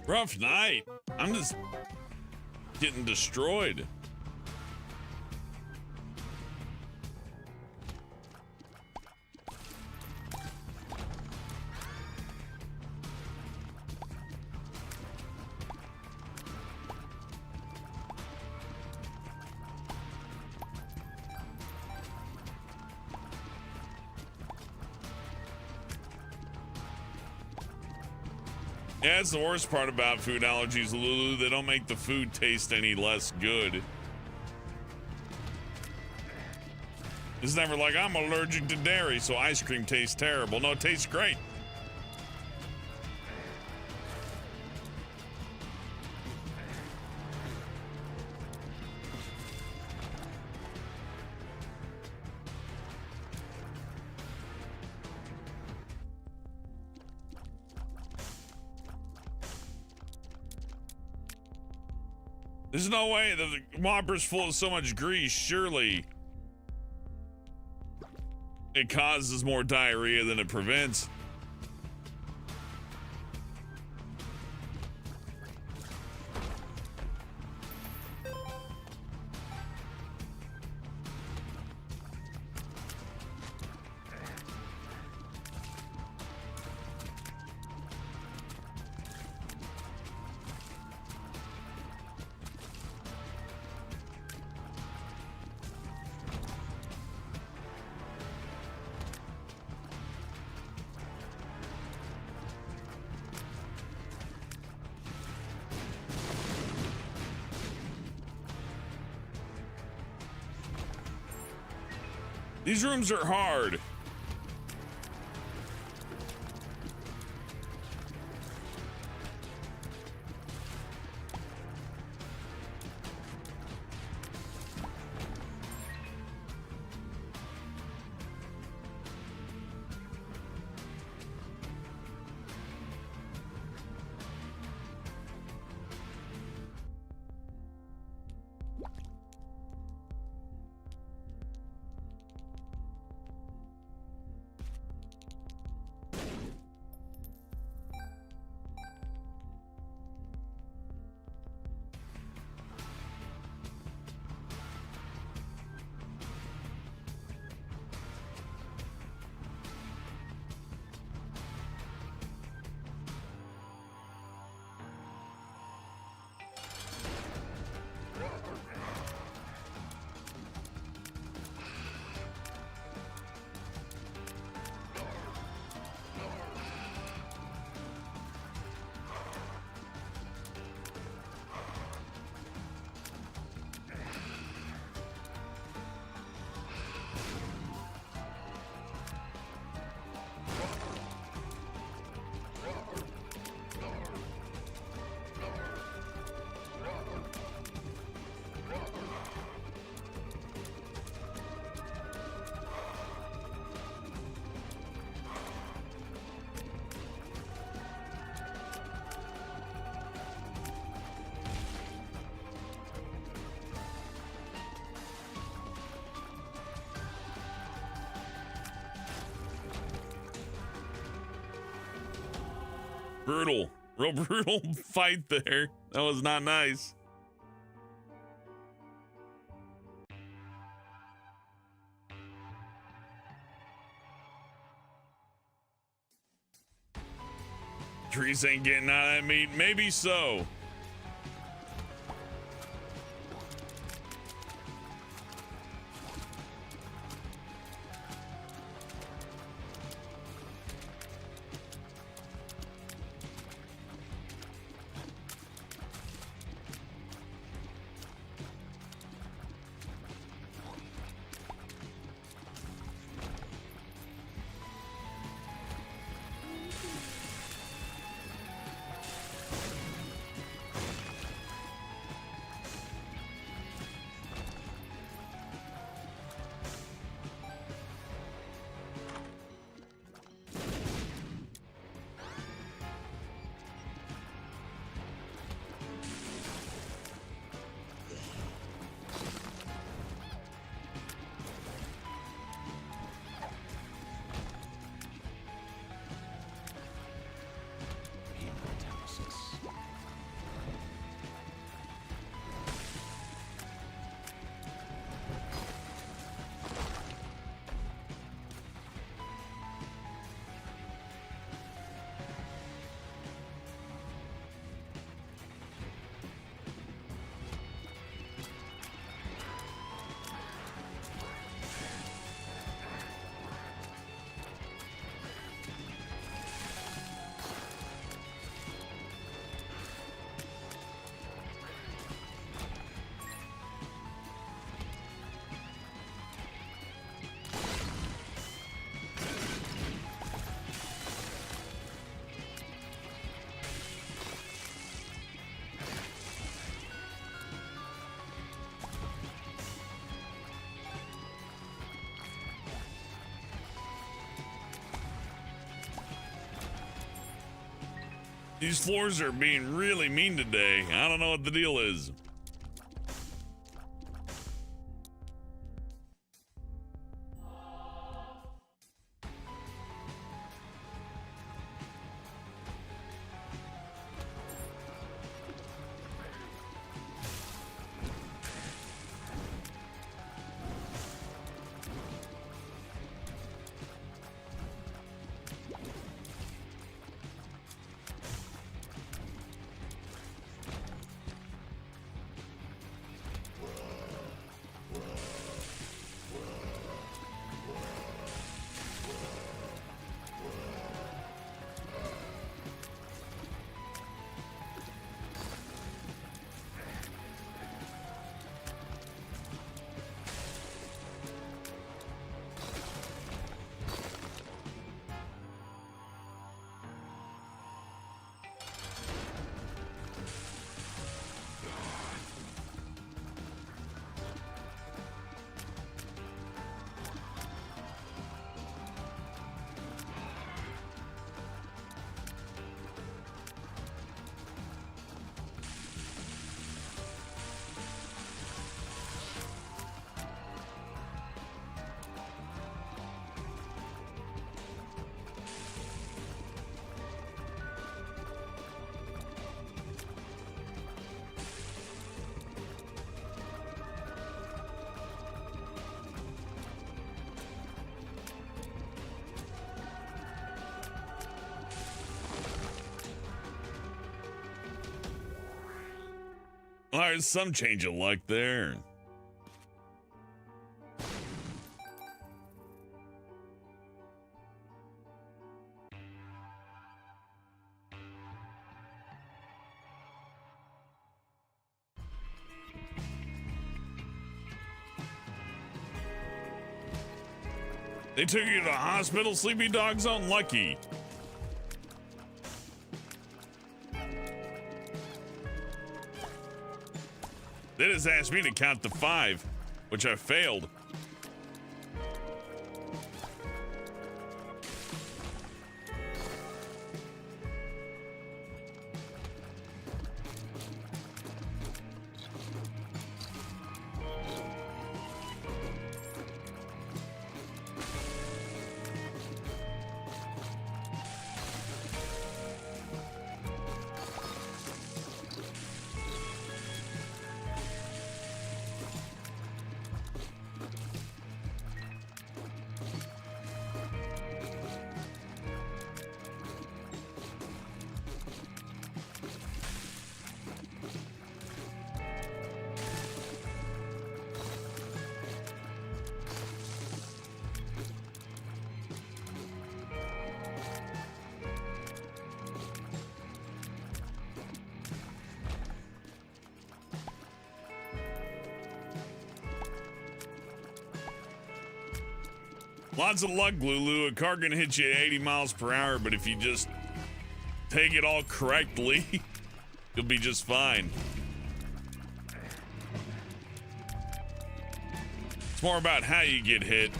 Rough night. I'm just getting destroyed. Yeah, that's the worst part about food allergies, Lulu. They don't make the food taste any less good. It's never like, I'm allergic to dairy, so ice cream tastes terrible. No, it tastes great. There's no way that the Whopper's full of so much grease. Surely it causes more diarrhea than it prevents. These rooms are hard. Brutal. Real brutal fight there. That was not nice. Trees ain't getting out of that meat. Maybe so. These floors are being really mean today. I don't know what the deal is. Well, there's some change of luck there. They took you to the hospital, Sleepy Dog's unlucky. They just asked me to count to 5, which I failed. Lots of luck, Lulu. A car gonna hit you at 80 miles per hour, but if you just take it all correctly, you'll be just fine. It's more about how you get hit.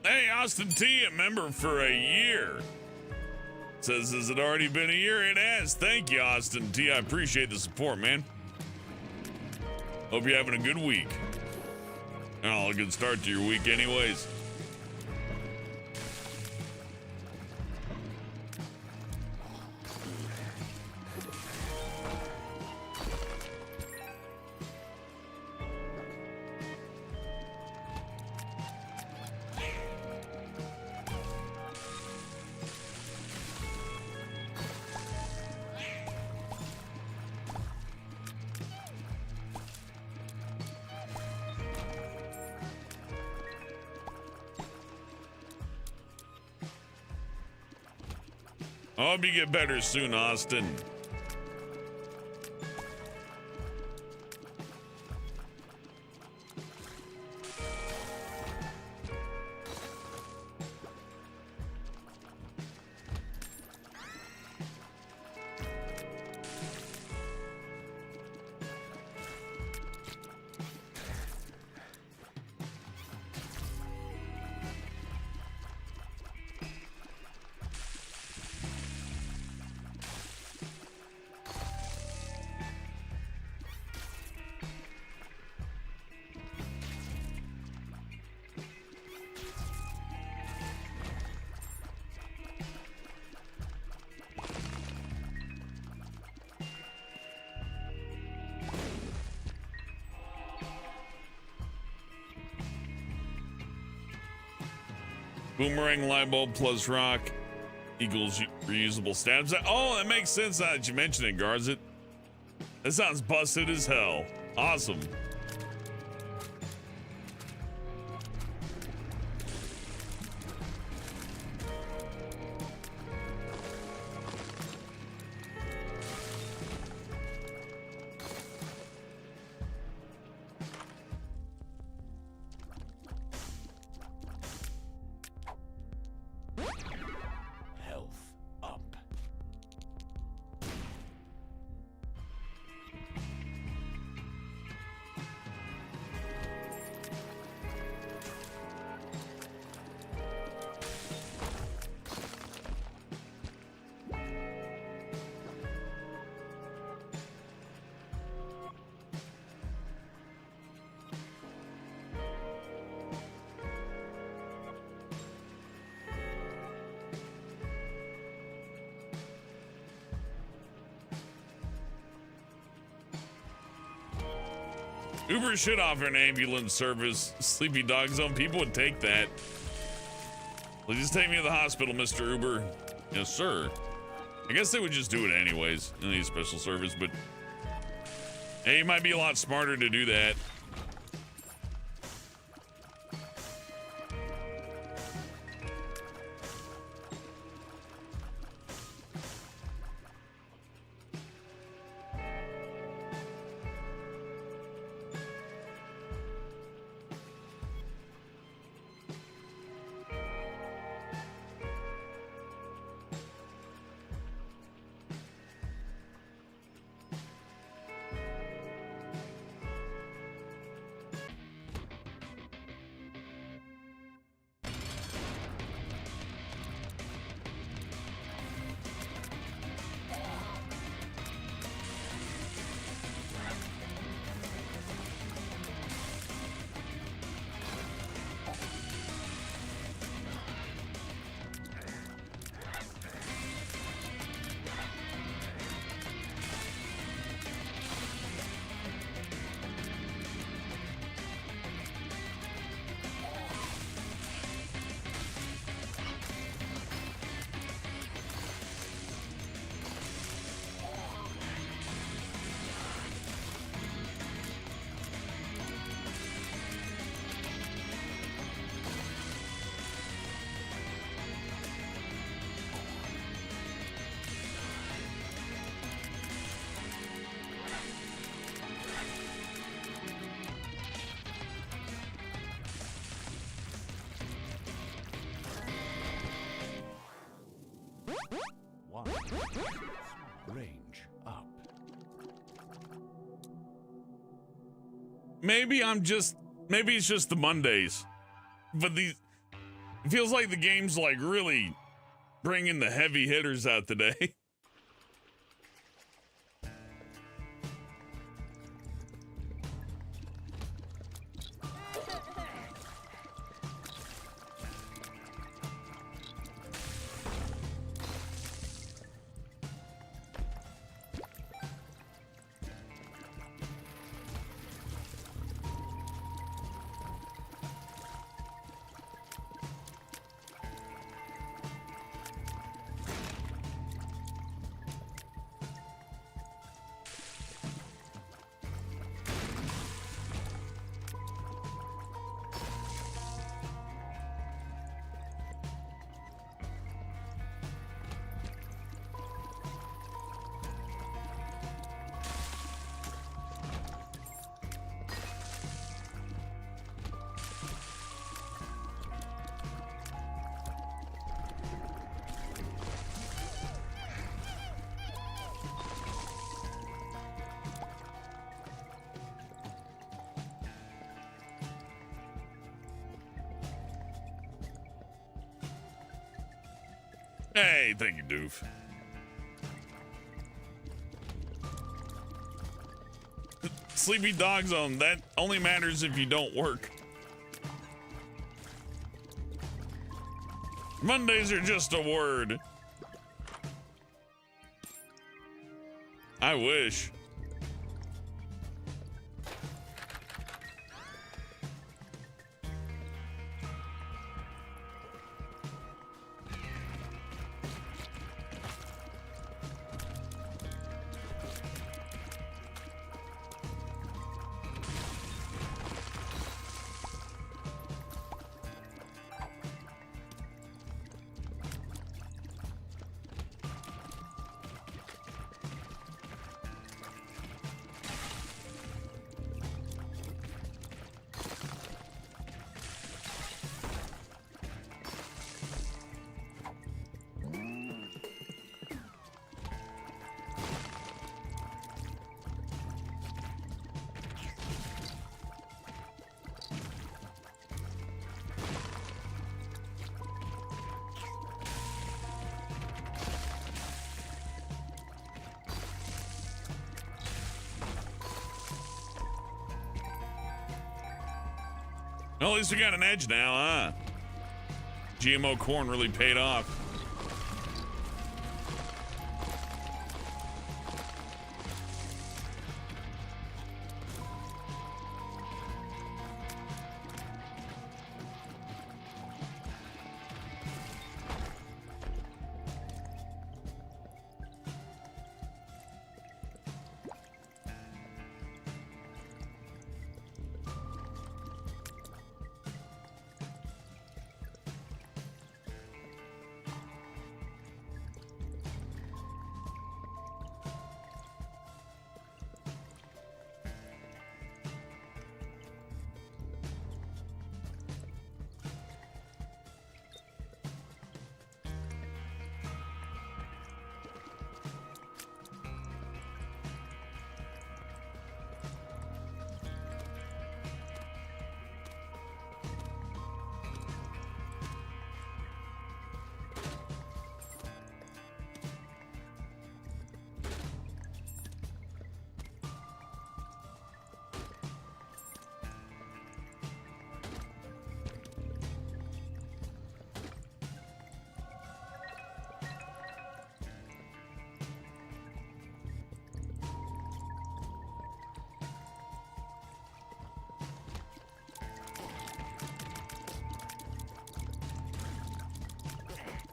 Hey, Austin T, a member for a year. Says, has it already been a year? It has. Thank you, Austin T. I appreciate the support, man. Hope you're having a good week. Oh, a good start to your week anyways. I hope you get better soon, Austin. Boomerang, light bulb plus rock equals reusable stabs. Oh, that makes sense now that you mentioned it, Garzit. That sounds busted as hell. Awesome. Uber should offer an ambulance service. Sleepy Dog Zone, people would take that. Please take me to the hospital, Mr. Uber. Yes, sir. I guess they would just do it anyways. In any special service, but hey, it might be a lot smarter to do that. Range up. Maybe it's just the Mondays, but it feels like the game's like really bringing the heavy hitters out today. Hey, thank you, Doof. Sleepy Dog Zone, that only matters if you don't work. Mondays are just a word. I wish. Well, at least we got an edge now, huh? GMO corn really paid off.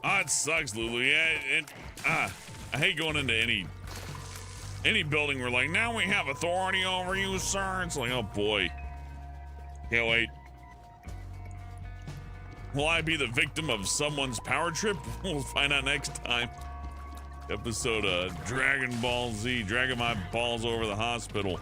Oh, it sucks, Lulu. Yeah, I hate going into any building where like, now we have authority over you, sir. It's like, oh boy. Can't wait. Will I be the victim of someone's power trip? We'll find out next time. Episode of Dragon Ball Z, dragging my balls over the hospital.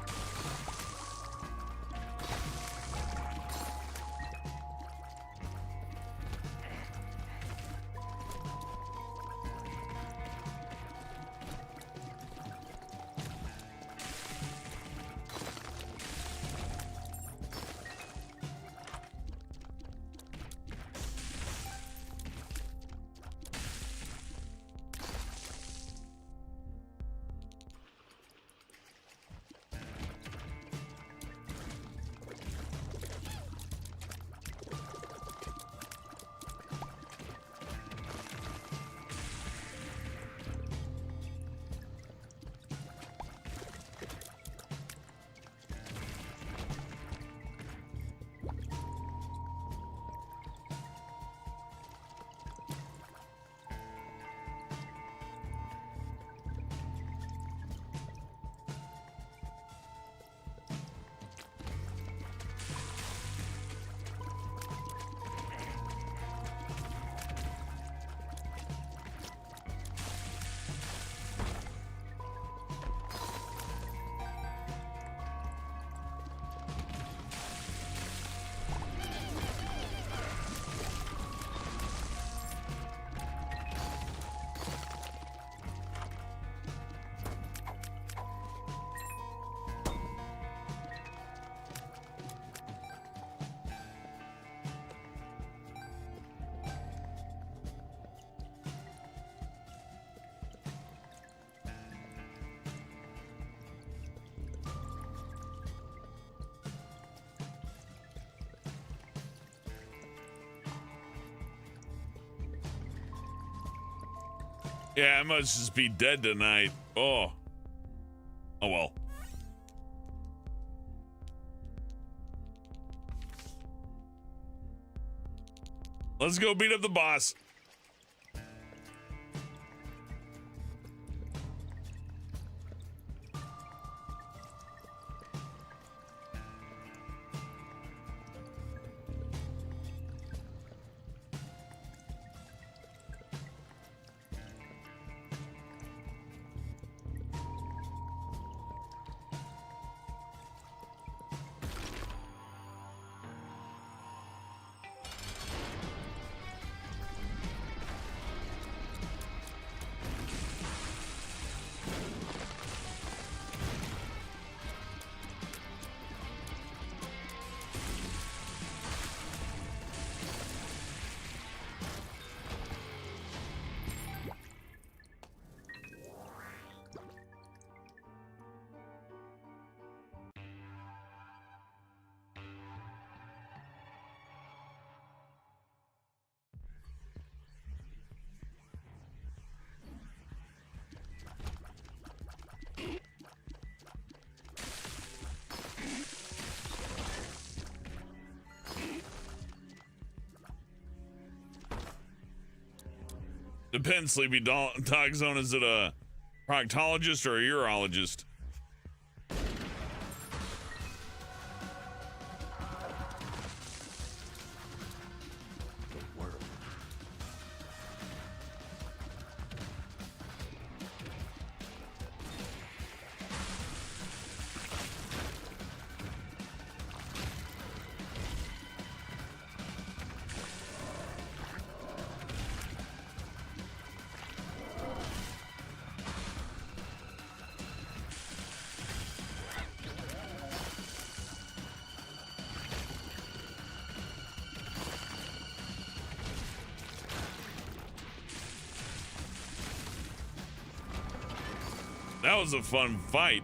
Yeah, I must just be dead tonight. Oh. Oh well. Let's go beat up the boss. Depends, Sleepy Dog Zone. Is it a proctologist or a urologist? That was a fun fight.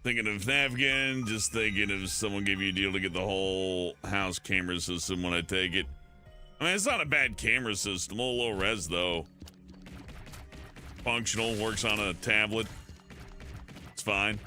Thinking of Navgan, just thinking if someone gave you a deal to get the whole house camera system when I take it. I mean, it's not a bad camera system, a little low res though. Functional, works on a tablet. It's fine.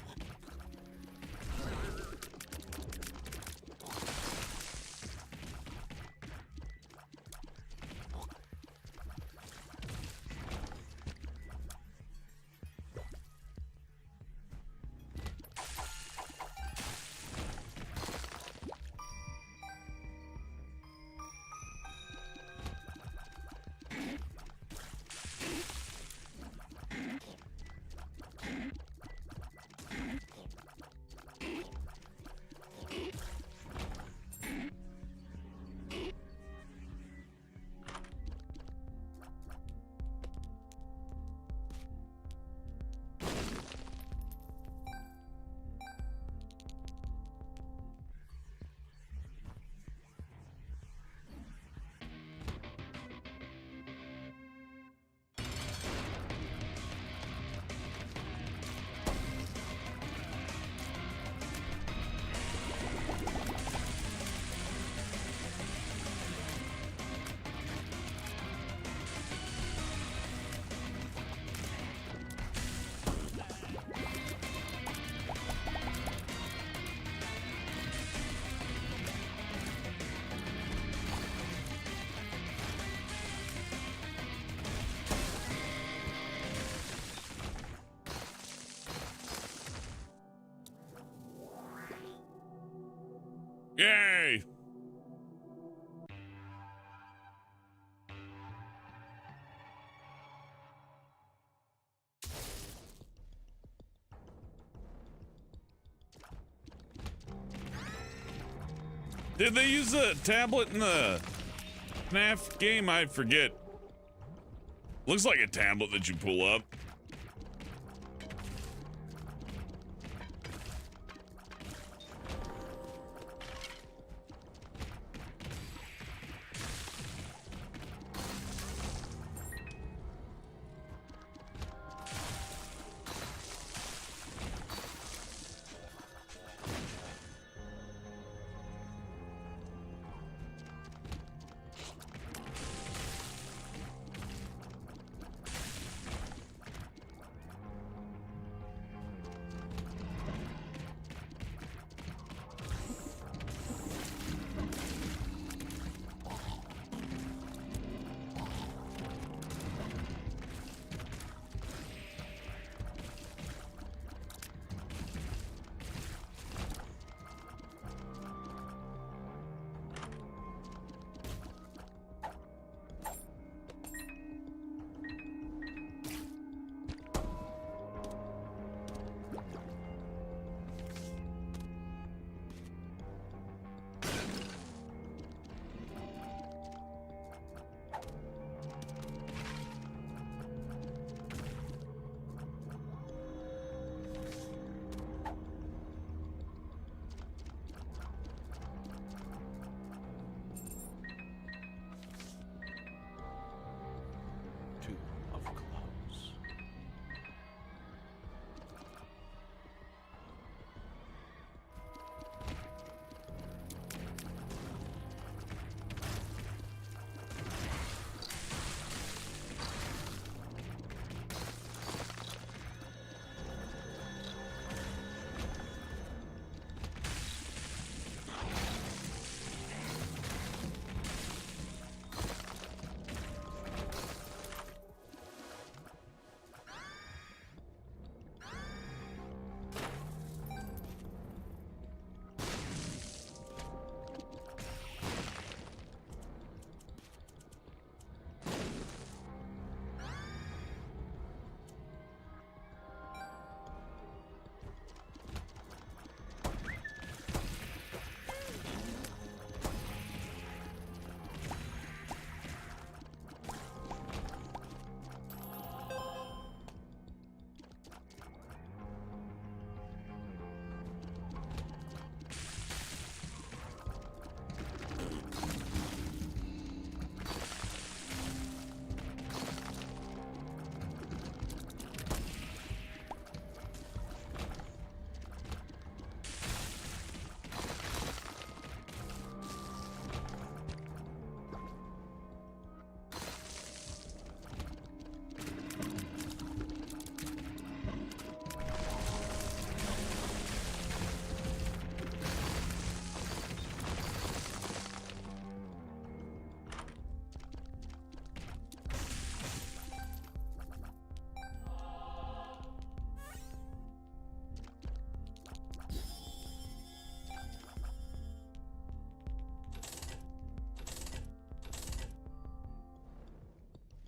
Yay! Did they use a tablet in the FNAF game? I forget. Looks like a tablet that you pull up.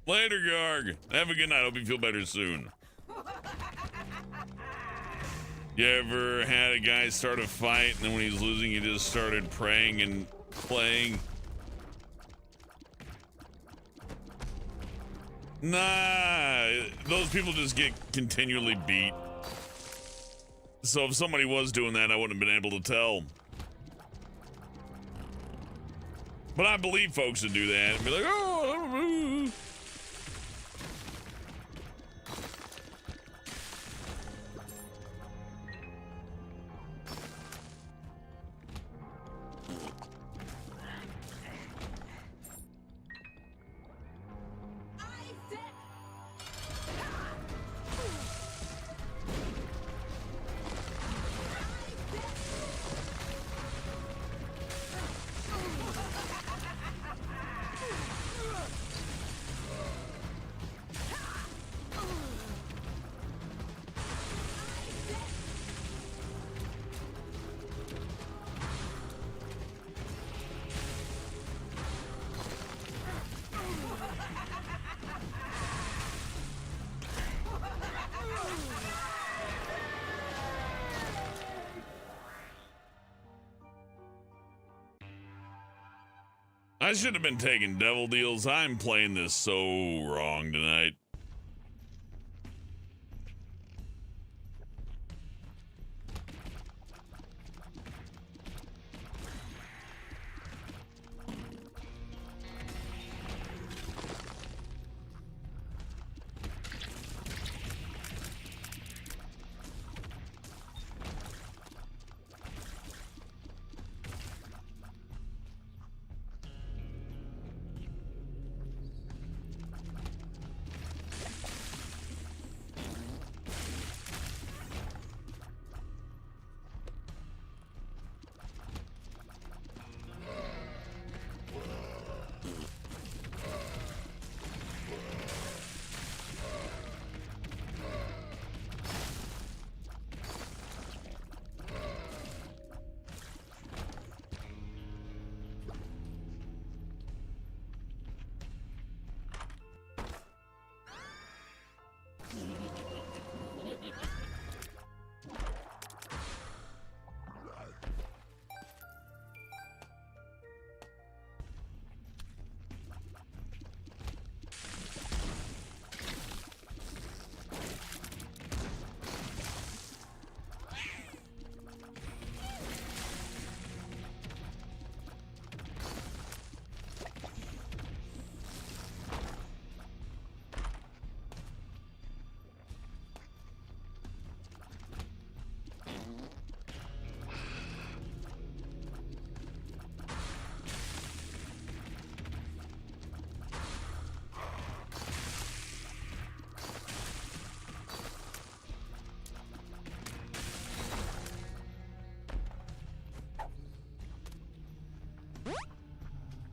Later, Garg. Have a good night. Hope you feel better soon. You ever had a guy start a fight and then when he's losing, he just started praying and playing? Nah, those people just get continually beat. So if somebody was doing that, I wouldn't have been able to tell. But I believe folks would do that and be like, oh. I should have been taking devil deals. I'm playing this so wrong tonight.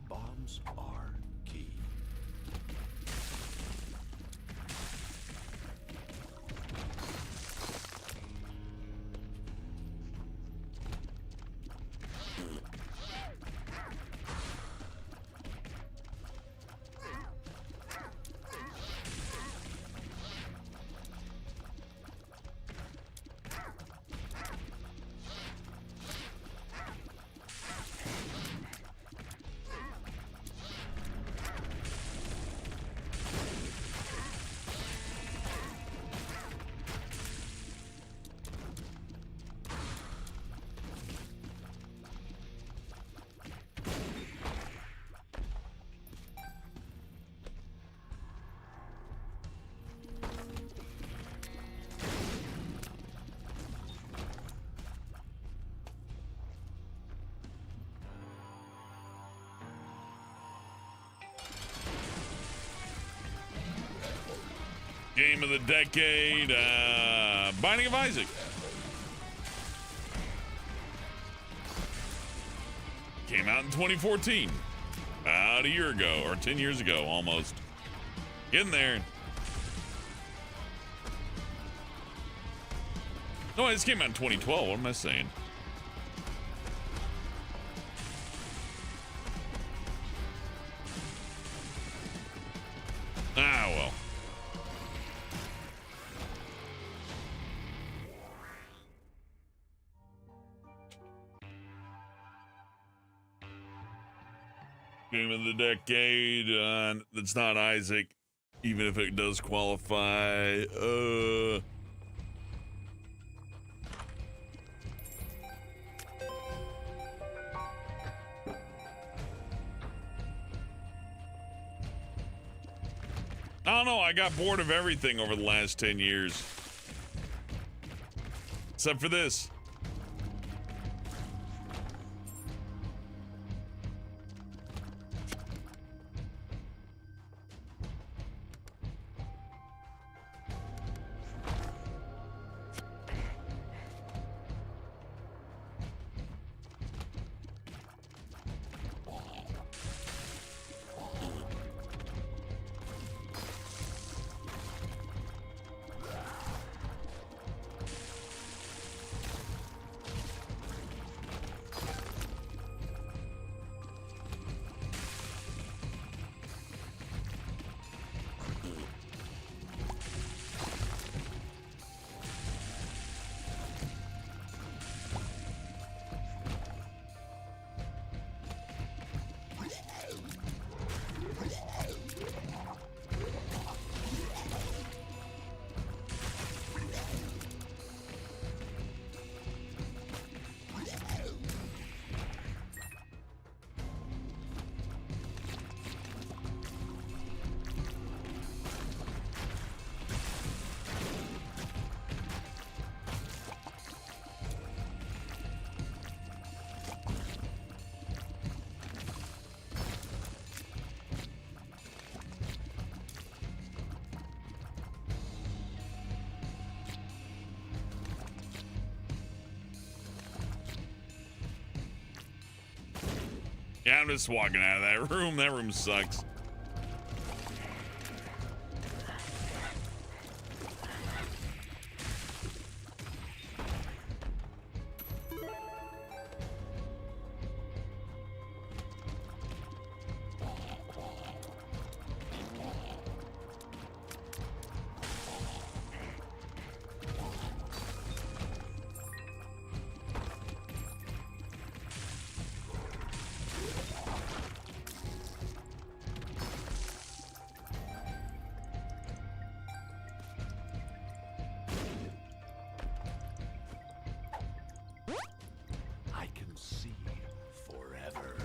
Bombs are key. Game of the decade, Binding of Isaac. Came out in 2014. About a year ago, or 10 years ago, almost. Getting there. No, this came out in 2012. What am I saying? Game of the decade. That's not Isaac, even if it does qualify. I don't know. I got bored of everything over the last 10 years. Except for this. Yeah, I'm just walking out of that room. That room sucks. I can see forever.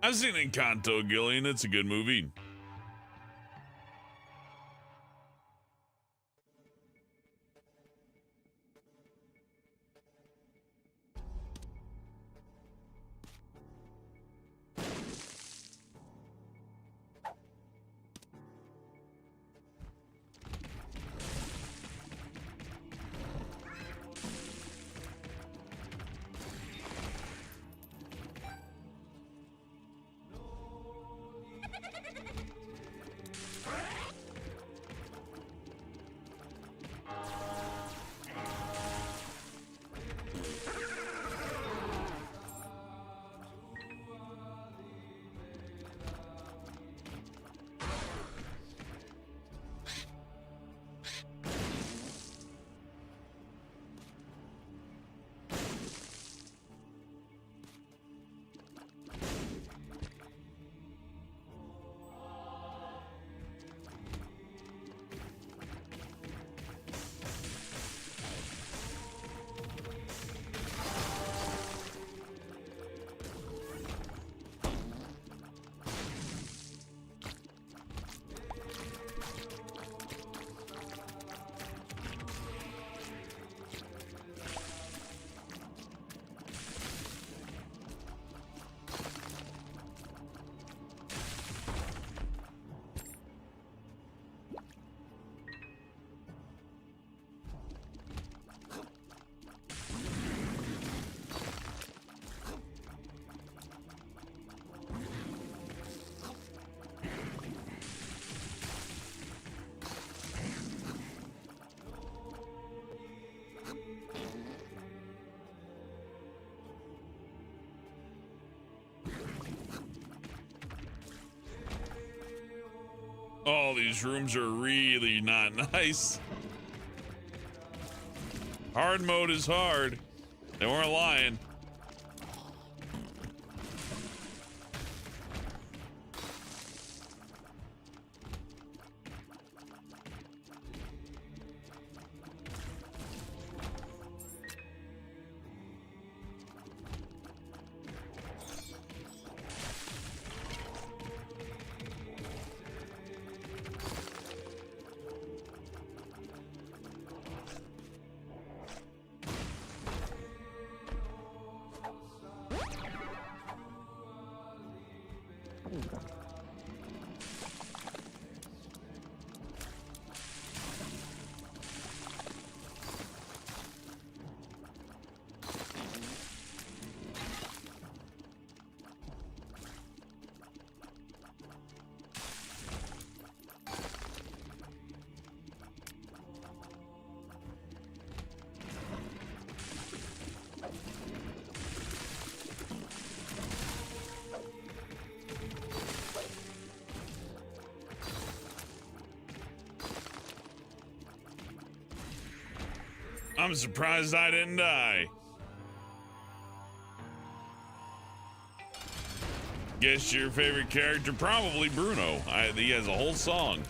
I've seen Encanto, Gillian. It's a good movie. Oh, these rooms are really not nice. Hard mode is hard. They weren't lying. I'm surprised I didn't die. Guess your favorite character? Probably Bruno. He has a whole song.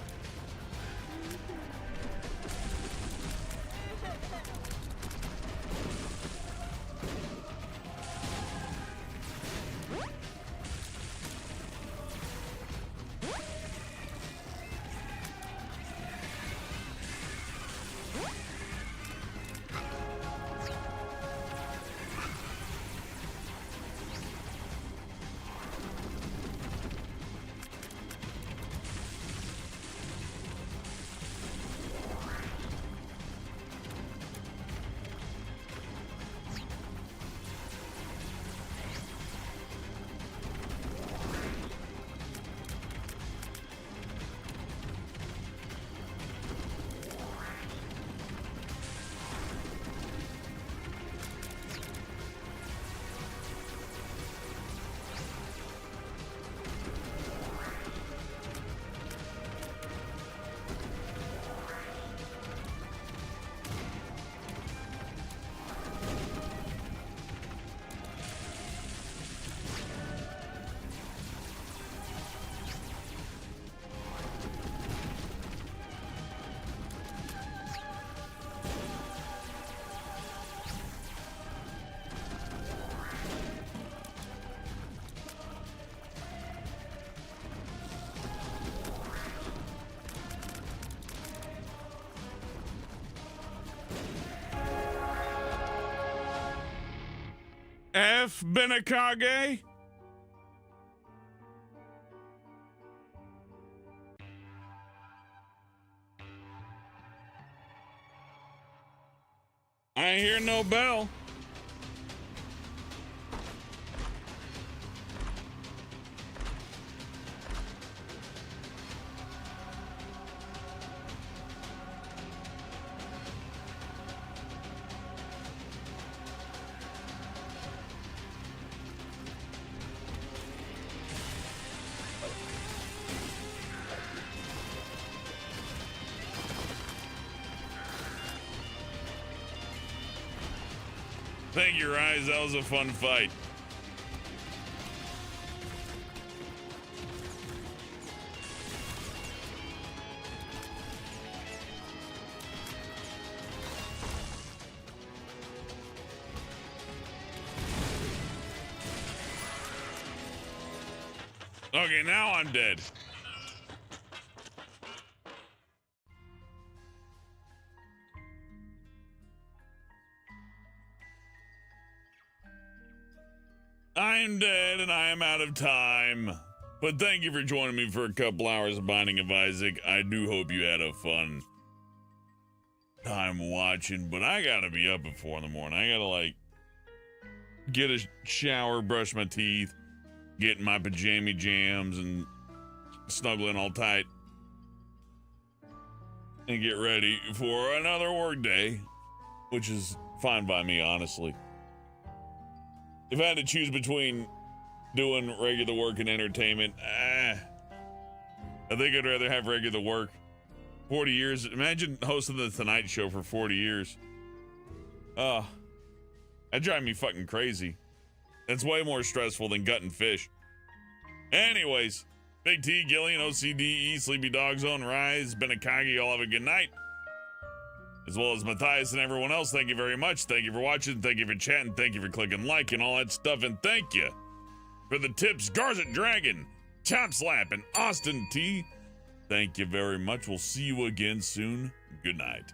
F. Benakage? I ain't hear no bell. Thank you, Rise. That was a fun fight. Okay, now I'm dead. I'm dead and I am out of time. But thank you for joining me for a couple hours of Binding of Isaac. I do hope you had a fun time watching, but I gotta be up at 4 in the morning. I gotta like get a shower, brush my teeth, get in my pajama jams and snuggling all tight and get ready for another work day, which is fine by me, honestly. If I had to choose between doing regular work and entertainment, I think I'd rather have regular work. 40 years. Imagine hosting the Tonight Show for 40 years. That drive me fucking crazy. That's way more stressful than gutting fish. Anyways, Big T, Gillian, OCDE, Sleepy Dog Zone, Rise, Benakagi, all have a good night. As well as Matthias and everyone else, thank you very much. Thank you for watching. Thank you for chatting. Thank you for clicking like and all that stuff. And thank you for the tips, Garza Dragon, Chop Slap, and Austin T. Thank you very much. We'll see you again soon. Good night.